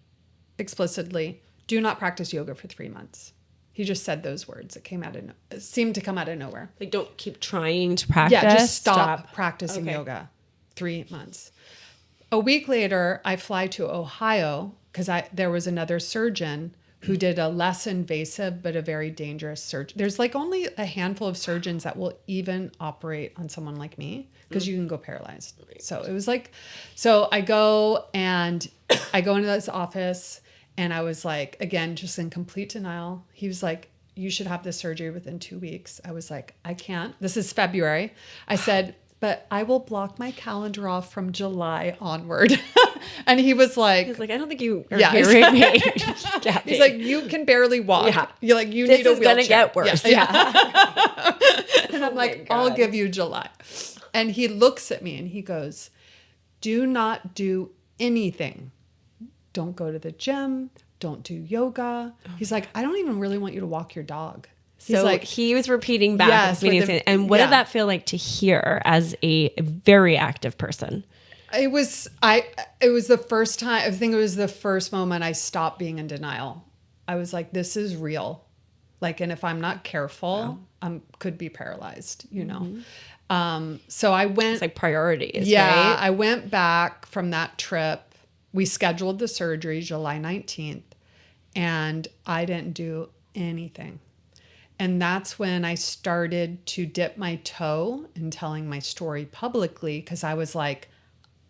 explicitly, do not practice yoga for 3 months. He just said those words. It seemed to come out of nowhere. Like, don't keep trying to practice. Yeah, just stop practicing yoga. 3 months. A week later, I fly to Ohio because there was another surgeon who did a less invasive but a very dangerous surgery. There's only a handful of surgeons that will even operate on someone like me because you can go paralyzed. So it was so I go into this office and I was like, again, just in complete denial. He was like, you should have this surgery within 2 weeks. I was like, I can't. This is February. I said, but I will block my calendar off from July onward. And he was like, I don't think you are hearing me. He's like, you can barely walk. Yeah. You're like, you need a wheelchair. This is going to get worse. Yeah. And I'm like, I'll give you July. And he looks at me and he goes, do not do anything. Don't go to the gym. Don't do yoga. He's like, I don't even really want you to walk your dog. He's so he was repeating back. And what did that feel like to hear as a very active person? It was the first time, I think it was the first moment I stopped being in denial. I was like, this is real. And if I'm not careful, I could be paralyzed, So I went. It's priorities, yeah, right? I went back from that trip. We scheduled the surgery July 19th and I didn't do anything. And that's when I started to dip my toe in telling my story publicly because I was like,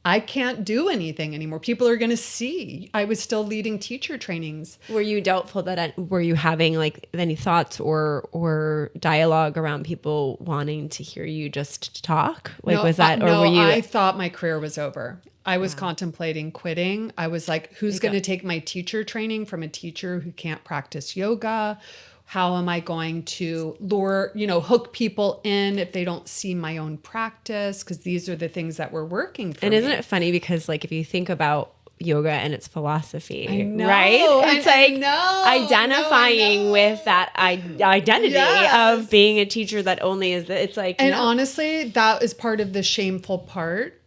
I can't do anything anymore. People are going to see. I was still leading teacher trainings. Were you doubtful were you having any thoughts or dialogue around people wanting to hear you just talk? Was that, or were you? I thought my career was over. I was contemplating quitting. I was like, who's going to take my teacher training from a teacher who can't practice yoga? How am I going to hook people in if they don't see my own practice? Because these are the things that were working for me. And isn't it funny? Because if you think about yoga and its philosophy, right? It's identifying with that identity of being a teacher that only is it's like. And honestly, that is part of the shameful part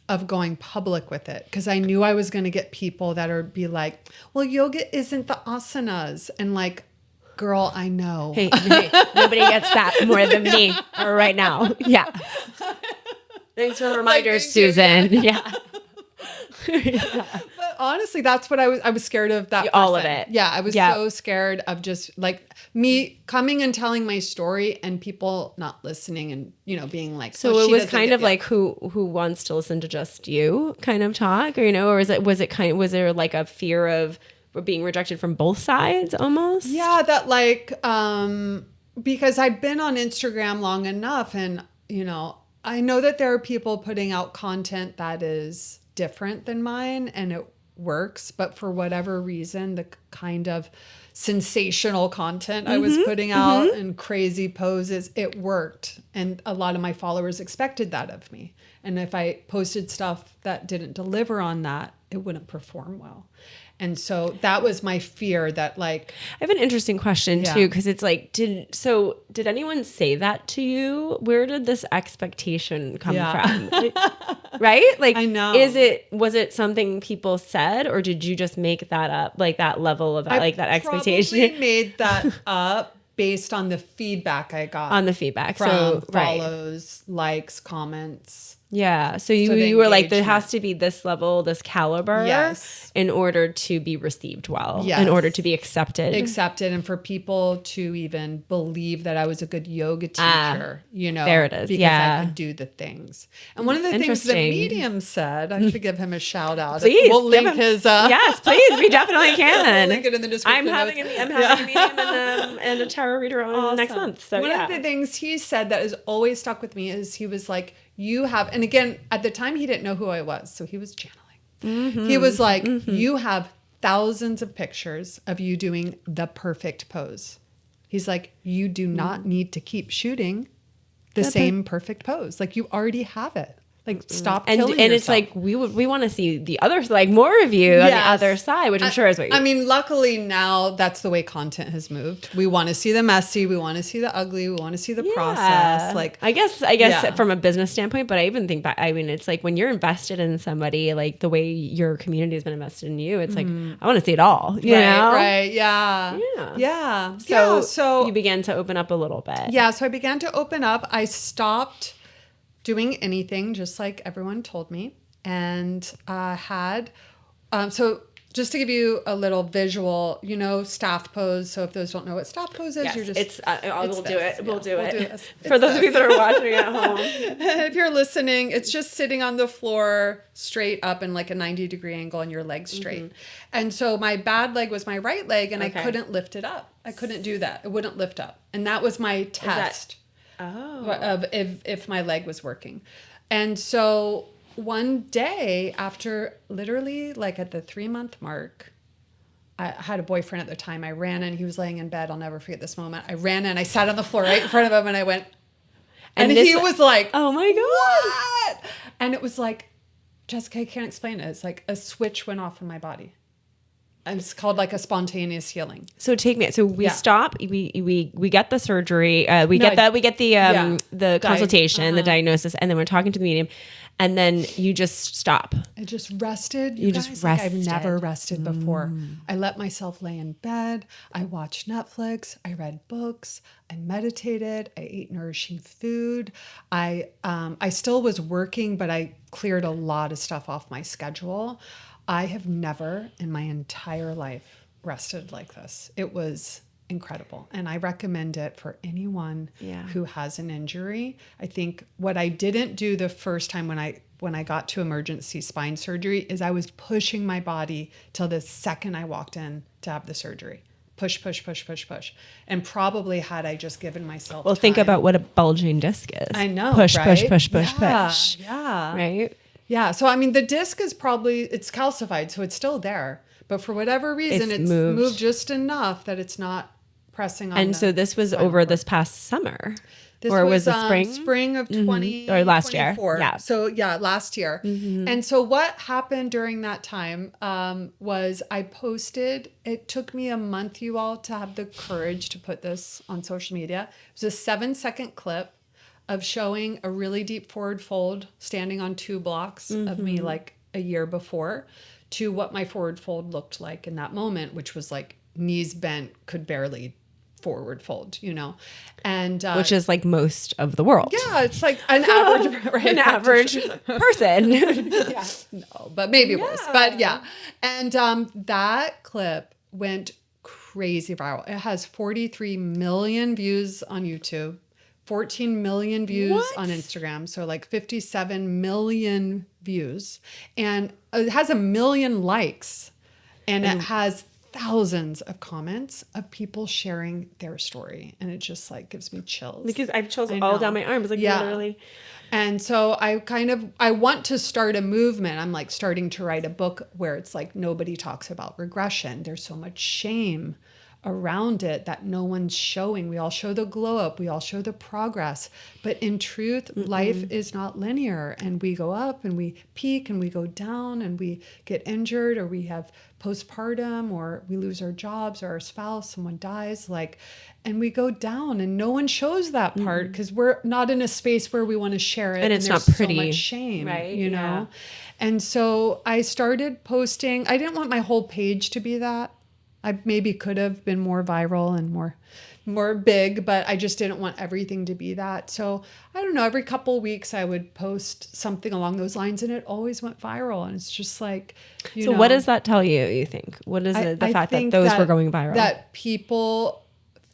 of going public with it. Because I knew I was going to get people that would be like, well, yoga isn't the asanas. And girl, I know. Hey, nobody gets that more than me right now. Yeah. Thanks for the reminders, Susan. Yeah. But honestly, that's what I was scared of. All of it. Yeah, I was so scared of just me coming and telling my story and people not listening and being like. So it was kind of who wants to listen to just you kind of talk, or or was there a fear of being rejected from both sides almost? Yeah, that because I'd been on Instagram long enough and, I know that there are people putting out content that is different than mine and it works, but for whatever reason, the kind of sensational content I was putting out and crazy poses, it worked. And a lot of my followers expected that of me. And if I posted stuff that didn't deliver on that, it wouldn't perform well. And so that was my fear that like... I have an interesting question too, because it's like, did anyone say that to you? Where did this expectation come from? Right? Like, I know. Was it something people said, or did you just make that up? Like that level of that expectation? I probably made that up based on the feedback I got. On the feedback. From follows, likes, comments. Yeah. So you were like, there has to be this level, this caliber in order to be received well, in order to be accepted. And for people to even believe that I was a good yoga teacher, there it is. Because I could do the things. And one of the things that Medium said, I should give him a shout out. Please. We'll link his... yes, please. We definitely can. We'll link it in the description. I'm having a Medium and a tarot reader on next month. So one of the things he said that has always stuck with me is he was like, you have, and again, at the time he didn't know who I was, so he was channeling. He was like, you have thousands of pictures of you doing the perfect pose. He's like, you do not need to keep shooting the same perfect pose. Like you already have it. Like stop killing yourself. It's like we want to see the other, like more of you on the other side, which I'm sure is what you... I mean, luckily now that's the way content has moved. We want to see the messy, we want to see the ugly, we want to see the process. Like I guess from a business standpoint, but I even think back, I mean, it's like when you're invested in somebody, like the way your community has been invested in you, it's like I want to see it all. You know? Right. Yeah. So you began to open up a little bit. Yeah. So I began to open up. I stopped doing anything, just like everyone told me, and so just to give you a little visual, staff pose. So if those don't know what staff pose is, you're just... we'll do it. We'll do it. For those of you that are watching at home. If you're listening, it's just sitting on the floor straight up in like a 90-degree angle and your legs straight. And so my bad leg was my right leg, and I couldn't lift it up. I couldn't do that. It wouldn't lift up. And that was my test. Of if my leg was working. And so one day after literally like at the 3-month mark, I had a boyfriend at the time. I ran in, he was laying in bed. I'll never forget this moment. I ran in, I sat on the floor right in front of him, and I went, and he was like, oh my God. What? And it was like, Jessica, I can't explain it. It's like a switch went off in my body. And it's called like a spontaneous healing. So we stop, we get the surgery, we get the consultation, the diagnosis, and then we're talking to the medium, and then you just stop. I just rested. You guys, just rested. I've never rested before. I let myself lay in bed. I watched Netflix. I read books. I meditated. I ate nourishing food. I still was working, but I cleared a lot of stuff off my schedule. I have never in my entire life rested like this. It was incredible. And I recommend it for anyone who has an injury. I think what I didn't do the first time when I got to emergency spine surgery is I was pushing my body till the second I walked in to have the surgery. Push. And probably had I just given myself time. Think about what a bulging disc is. I know, push. Yeah. Right? Yeah. So, I mean, the disc is it's calcified, so it's still there. But for whatever reason, it's moved just enough that it's not pressing on. And so this was over this past summer? Was it spring? Spring of 20 or last year. Yeah. So last year. And so what happened during that time was I posted, it took me a month, you all, to have the courage to put this on social media. It was a 7-second clip of showing a really deep forward fold standing on 2 blocks of me like a year before to what my forward fold looked like in that moment, which was like knees bent, could barely forward fold, and which is like most of the world. Yeah, it's like an average, right? An average person. Yeah, no, but maybe worse. But yeah, and that clip went crazy viral. It has 43 million views on YouTube. 14 million views on Instagram. So like 57 million views. And it has 1 million likes. And it has thousands of comments of people sharing their story. And it just like gives me chills. Because I have chills all down my arms. Like literally. And so I want to start a movement. I'm like starting to write a book where it's like nobody talks about regression. There's so much shame around it that no one's showing. We all show the glow up, we all show the progress, but in truth, life is not linear, and we go up and we peak and we go down and we get injured, or we have postpartum, or we lose our jobs or our spouse, someone dies, like, and we go down, and no one shows that part because we're not in a space where we want to share it, and it's there's not pretty, so much shame, right? you know. And so I started posting. I didn't want my whole page to be that. I maybe could have been more viral and more big, but I just didn't want everything to be that. So I don't know, every couple of weeks I would post something along those lines, and it always went viral. And it's just like, you know, what does that tell you, you think? What is it, the fact that those were going viral? That people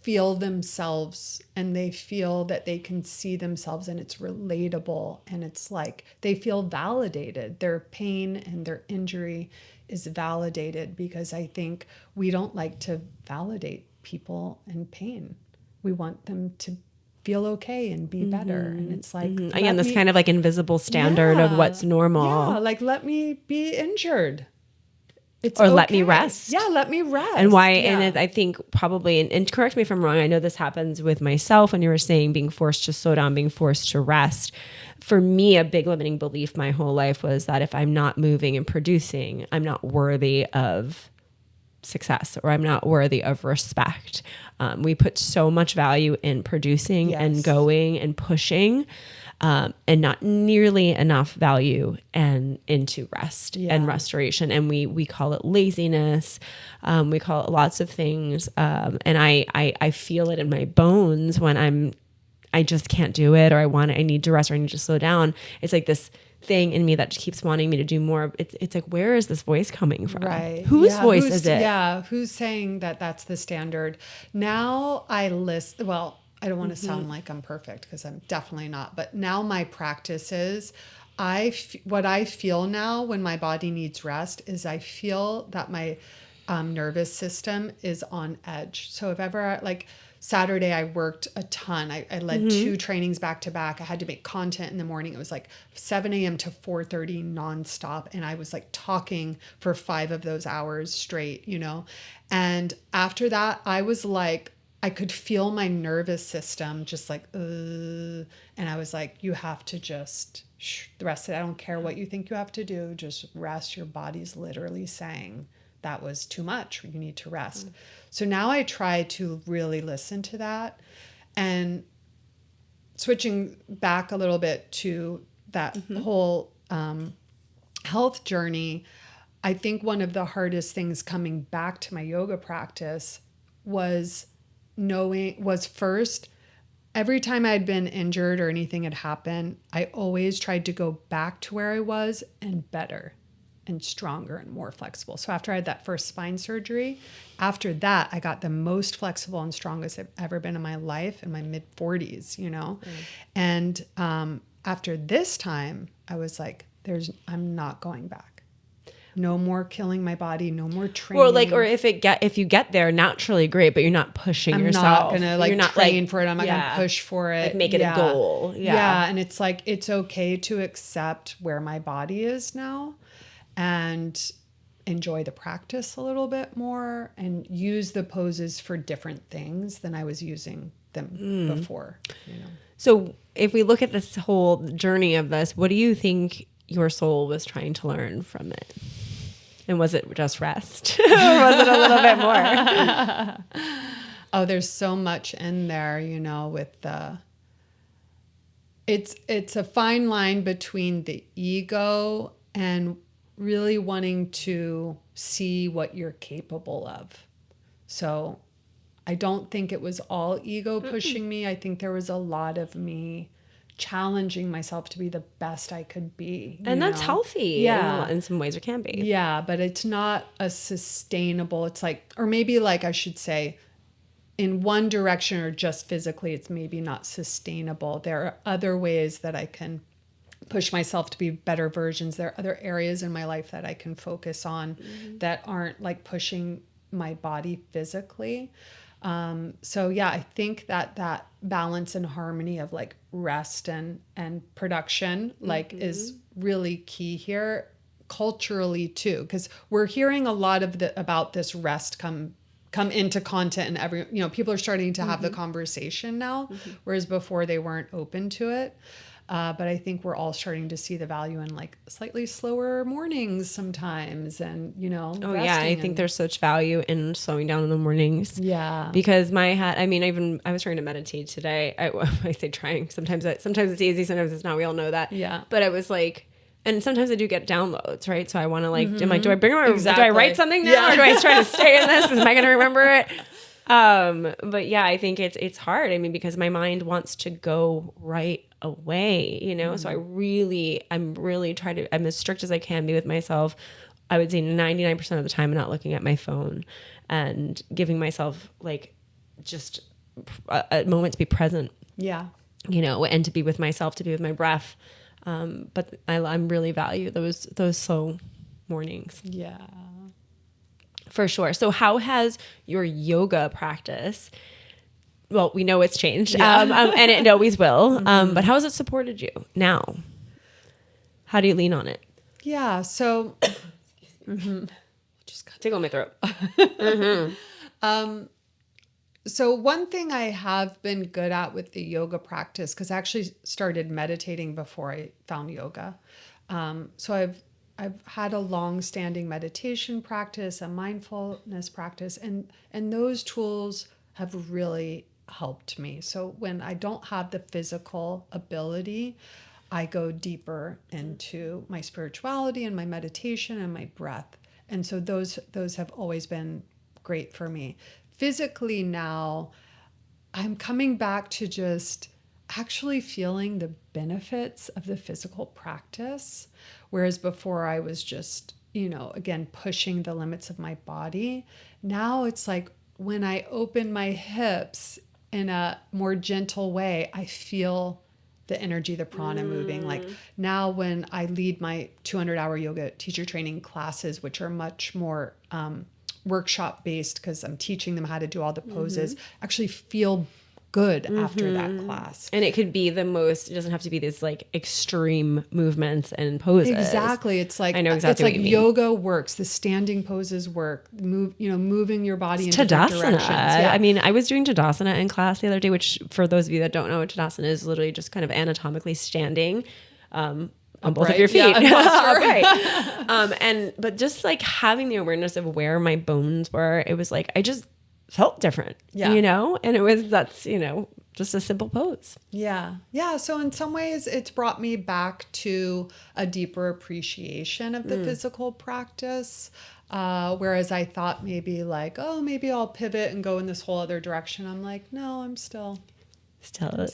feel themselves, and they feel that they can see themselves, and it's relatable, and it's like they feel validated. Their pain and their injury is validated, because I think we don't like to validate people in pain. We want them to feel okay and be better. And it's like, again, this kind of like invisible standard of what's normal. Yeah, like, let me be injured. It's or let me rest. Yeah, let me rest. And why? Yeah. And I think probably, and correct me if I'm wrong, I know this happens with myself when you were saying being forced to slow down, being forced to rest. For me, a big limiting belief my whole life was that if I'm not moving and producing, I'm not worthy of success, or I'm not worthy of respect. We put so much value in producing and going and pushing, and not nearly enough value and into rest and restoration. And we call it laziness. We call it lots of things. And I feel it in my bones when I just can't do it, or I need to rest, or I need to slow down. It's like this thing in me that keeps wanting me to do more. It's like, where is this voice coming from? Right. Whose voice is it? Yeah. Who's saying that that's the standard? Now I list, well, I don't want to sound like I'm perfect, because I'm definitely not. But now my practice is, what I feel now when my body needs rest is I feel that my nervous system is on edge. So if ever, like Saturday, I worked a ton. I led 2 trainings back to back. I had to make content in the morning. It was like 7 a.m. to 4:30 nonstop. And I was like talking for 5 of those hours straight, you know. And after that, I was like, I could feel my nervous system just like, and I was like, you have to just rest it. I don't care what you think you have to do. Just rest. Your body's literally saying that was too much. You need to rest. So now I try to really listen to that. And switching back a little bit to that whole health journey, I think one of the hardest things coming back to my yoga practice was first, every time I'd been injured or anything had happened, I always tried to go back to where I was and better and stronger and more flexible. So after I had that first spine surgery, after that, I got the most flexible and strongest I've ever been in my life in my mid 40s, you know? And after this time, I was like, I'm not going back. No more killing my body, no more training. Or if you get there naturally, great, but you're not pushing yourself. I'm not gonna train for it. I'm not gonna push for it. Like make it a goal. Yeah. And it's like, it's okay to accept where my body is now and enjoy the practice a little bit more and use the poses for different things than I was using them before, you know. So if we look at this whole journey of this, what do you think your soul was trying to learn from it? And was it just rest? Or was it a little bit more? Oh, there's so much in there, you know, with it's a fine line between the ego and really wanting to see what you're capable of. So I don't think it was all ego pushing me. I think there was a lot of me challenging myself to be the best I could be. And that's healthy. Yeah. In some ways it can be. Yeah, but it's not a sustainable, it's like, or maybe like I should say, in one direction or just physically, it's maybe not sustainable. There are other ways that I can push myself to be better versions. There are other areas in my life that I can focus on that aren't like pushing my body physically. So yeah, I think that balance and harmony of like rest and production like is really key here culturally too, because we're hearing a lot of about this rest come come into content, and people are starting to have the conversation now, whereas before they weren't open to it. But I think we're all starting to see the value in like slightly slower mornings sometimes, and Oh yeah, I think there's such value in slowing down in the mornings. Yeah, because I was trying to meditate today. I say trying. Sometimes it's easy, sometimes it's not. We all know that. Yeah. But I was like, and sometimes I do get downloads, right? So I want to like, I'm like, do I bring my, do I write something now, or do I try to stay in this? Am I going to remember it? But yeah, I think it's hard. I mean, because my mind wants to go right away, so I'm as strict as I can be with myself. I would say 99% of the time I'm not looking at my phone, and giving myself like just a moment to be present. Yeah. And to be with myself, to be with my breath. But I'm really value those slow mornings. Yeah. For sure. So how has your yoga practice, well, we know it's changed, and it always will, but how has it supported you now? How do you lean on it? Yeah. So Just tickle my throat. So one thing I have been good at with the yoga practice, because I actually started meditating before I found yoga. So I've had a long-standing meditation practice, a mindfulness practice, and those tools have really helped me. So when I don't have the physical ability, I go deeper into my spirituality and my meditation and my breath. And so those have always been great for me. Physically now, I'm coming back to just actually feeling the benefits of the physical practice. Whereas before I was just, again, pushing the limits of my body. Now it's like when I open my hips in a more gentle way, I feel the energy, the prana moving. Like now when I lead my 200-hour yoga teacher training classes, which are much more workshop based, because I'm teaching them how to do all the poses, actually feel good after that class. And it could be it doesn't have to be this like extreme movements and poses. Exactly. It's like, I know exactly what you mean. Yoga works. The standing poses work. Moving your body in different directions. Yeah. I mean, I was doing Tadasana in class the other day, which for those of you that don't know what Tadasana is, literally just kind of anatomically standing, on both of your feet. Yeah, but just like having the awareness of where my bones were, it was like, I just felt different, and that's just a simple pose. Yeah. So in some ways it's brought me back to a deeper appreciation of the physical practice. Whereas I thought maybe like, maybe I'll pivot and go in this whole other direction. I'm like, no, I'm still the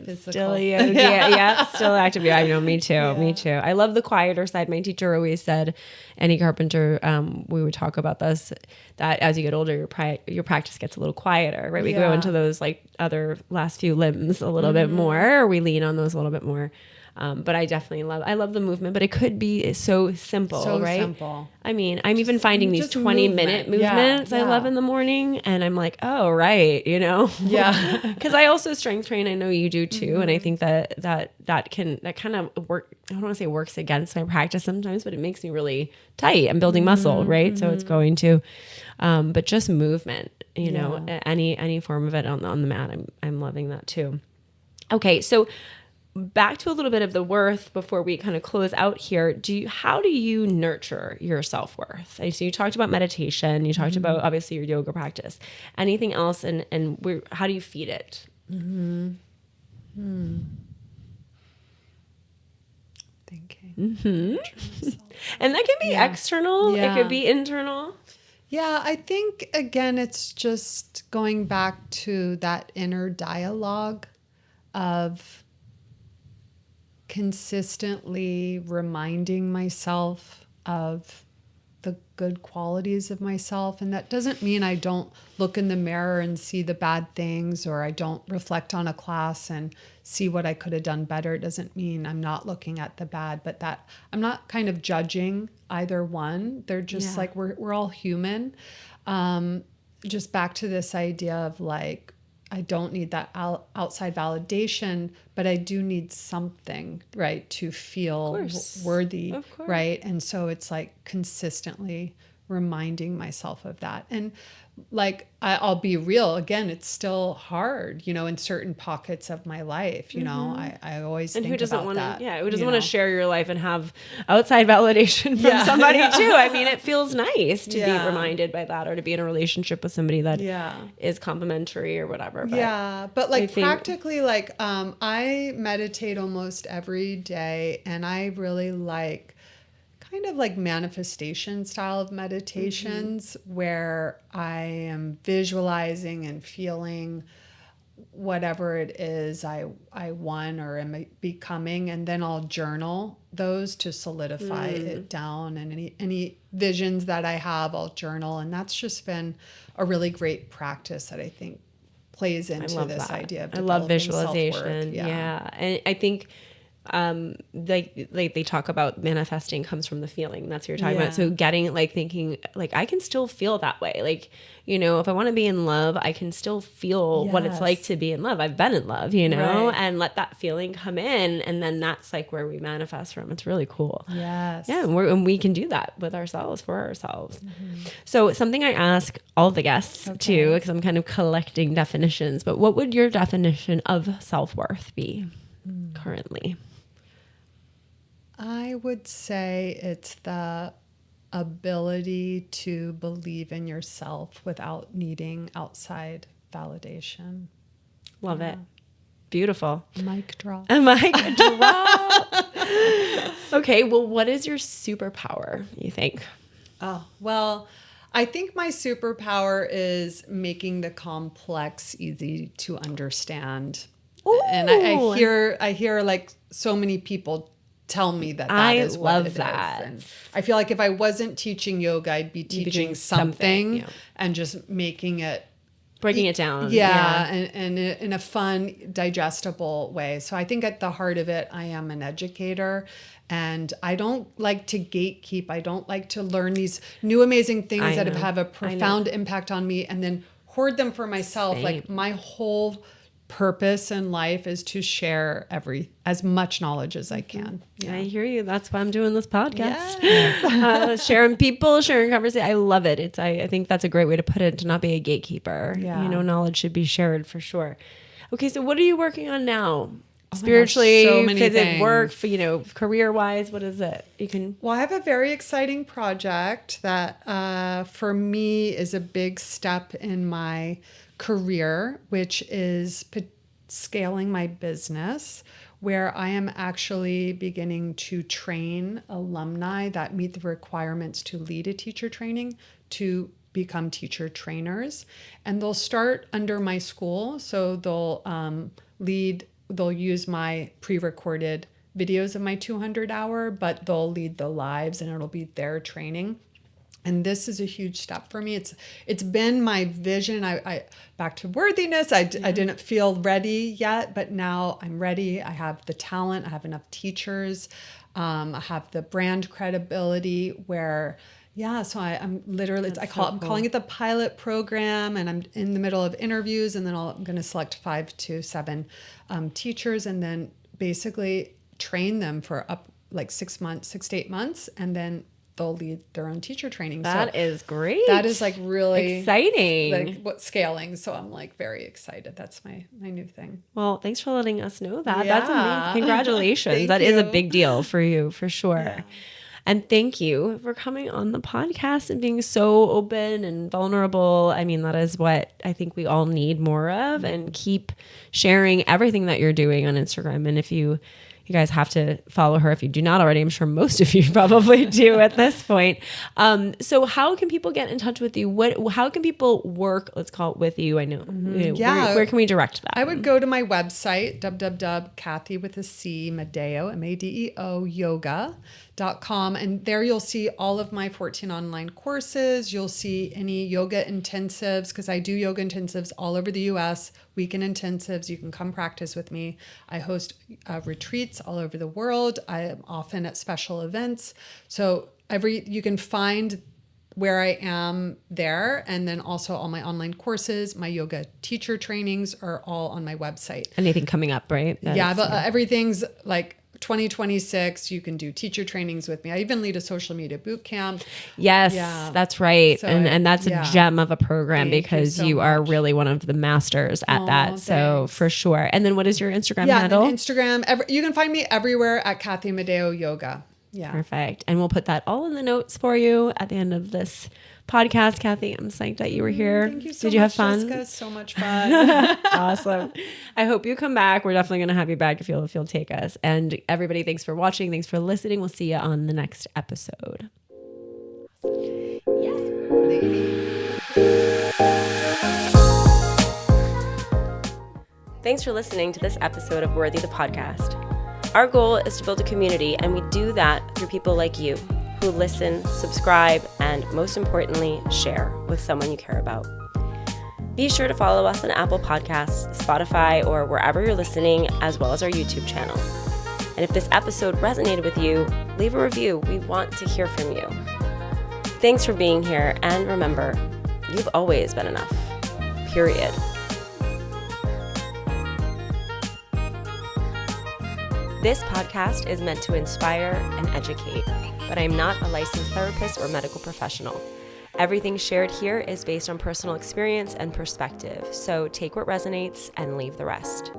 physical. Still yoga. Yeah. Still active. Yeah, I know. Me too. Yeah. Me too. I love the quieter side. My teacher always said, Annie Carpenter, we would talk about this, that as you get older, your practice gets a little quieter, right? We go into those like other last few limbs a little bit more, or we lean on those a little bit more. But I definitely love the movement, but it could be so simple, right? Simple. I mean, I'm even finding these 20-minute movements I love in the morning, and I'm like, oh, right, Yeah. Because I also strength train. I know you do too, and I think that kind of work. I don't want to say works against my practice sometimes, but it makes me really tight. I'm building muscle, right? So it's going to, but just movement, any form of it on the mat. I'm loving that too. Okay, so back to a little bit of the worth before we kind of close out here. How do you nurture your self-worth? So you talked about meditation, you talked about obviously your yoga practice. Anything else, and how do you feed it? Thinking. And that can be external. It could be internal. Yeah, I think again it's just going back to that inner dialogue of consistently reminding myself of the good qualities of myself. And that doesn't mean I don't look in the mirror and see the bad things, or I don't reflect on a class and see what I could have done better. It doesn't mean I'm not looking at the bad, but that I'm not kind of judging either one. They're just like, we're all human. Just back to this idea of like, I don't need that outside validation, but I do need something, right, to feel worthy, right? And so it's like consistently reminding myself of that. And like, I'll be real again, it's still hard, in certain pockets of my life, I always And think who doesn't about want that. to, who doesn't want to share your life and have outside validation from somebody too? I mean, it feels nice to be reminded by that, or to be in a relationship with somebody that is complimentary or whatever. But but like practically, like, I meditate almost every day, and I really like kind of like manifestation style of meditations where I am visualizing and feeling whatever it is I want or am becoming, and then I'll journal those to solidify it down, and any visions that I have, I'll journal. And that's just been a really great practice that I think plays into this idea of developing I love visualization. self-worth. And I think like they talk about manifesting comes from the feeling. That's what you're talking about. So getting like thinking like I can still feel that way. Like, if I want to be in love, I can still feel what it's like to be in love. I've been in love, and let that feeling come in, and then that's like where we manifest from. It's really cool. Yes. Yeah, and we can do that with ourselves, for ourselves. So something I ask all the guests too, because I'm kind of collecting definitions, but what would your definition of self-worth be currently? I would say it's the ability to believe in yourself without needing outside validation. Love it. Beautiful. Mic drop. A mic drop. Okay, well, what is your superpower, you think? Oh, well, I think my superpower is making the complex easy to understand. Ooh. And I hear like so many people tell me that is what it is. And I feel like if I wasn't teaching yoga, I'd be teaching something and just making it, breaking it down. And in a fun, digestible way. So I think at the heart of it, I am an educator, and I don't like to gatekeep. I don't like to learn these new amazing things that have a profound impact on me and then hoard them for myself. Same. Like my whole purpose in life is to share as much knowledge as I can. I hear you. That's why I'm doing this podcast. Sharing people, sharing conversation. I love it. I think that's a great way to put it, to not be a gatekeeper. Knowledge should be shared for sure. Okay, so what are you working on now? Spiritually, so many things. Work, career wise, what is it? Well, I have a very exciting project that for me is a big step in my career, which is scaling my business, where I am actually beginning to train alumni that meet the requirements to lead a teacher training to become teacher trainers. And they'll start under my school. So they'll use my pre-recorded videos of my 200-hour, but they'll lead the lives and it'll be their training. And this is a huge step for me. It's been my vision. I back to worthiness. I didn't feel ready yet, but now I'm ready. I have the talent. I have enough teachers. I have the brand credibility where, so I'm literally, I'm calling it the pilot program, and I'm in the middle of interviews, and then I'm going to select 5 to 7 teachers, and then basically train them for like 6 to 8 months, and then they'll lead their own teacher training. That is great. That is like really exciting. Like scaling. So I'm like very excited. That's my new thing. Well, thanks for letting us know that. Yeah. That's amazing. Congratulations. That is a big deal for you, for sure. Yeah. And thank you for coming on the podcast and being so open and vulnerable. I mean, that is what I think we all need more of, and keep sharing everything that you're doing on Instagram. And if you guys have to follow her if you do not already. I'm sure most of you probably do at this point. So how can people get in touch with you? How can people work, let's call it, with you? I know. Where can we direct that? I would go to my website, www.Cathy with a C, Madeo, Madeo, yoga.com. And there you'll see all of my 14 online courses. You'll see any yoga intensives, because I do yoga intensives all over the US, weekend intensives. You can come practice with me. I host retreats all over the world. I am often at special events. So you can find where I am there. And then also all my online courses, my yoga teacher trainings are all on my website. Anything coming up, right? Everything's like 2026, you can do teacher trainings with me. I even lead a social media boot camp. Yes, that's right. So and that's a gem of a program because you so you are much. really one of the masters at that. So Thanks. for sure. And then what is your Instagram Yeah, handle? and Instagram. You can find me everywhere at Cathy Madeo Yoga. Yeah. Perfect. And we'll put that all in the notes for you at the end of this podcast. Cathy, I'm psyched that you were here. Thank you so Did you much, have fun? Jessica. So much fun. Awesome. I hope you come back. We're definitely going to have you back if you'll take us. And everybody, thanks for watching. Thanks for listening. We'll see you on the next episode. Yes. Thanks for listening to this episode of Worthy the Podcast. Our goal is to build a community, and we do that through people like you who listen, subscribe, and most importantly, share with someone you care about. Be sure to follow us on Apple Podcasts, Spotify, or wherever you're listening, as well as our YouTube channel. And if this episode resonated with you, leave a review. We want to hear from you. Thanks for being here, and remember, you've always been enough. Period. This podcast is meant to inspire and educate, but I'm not a licensed therapist or medical professional. Everything shared here is based on personal experience and perspective, so take what resonates and leave the rest.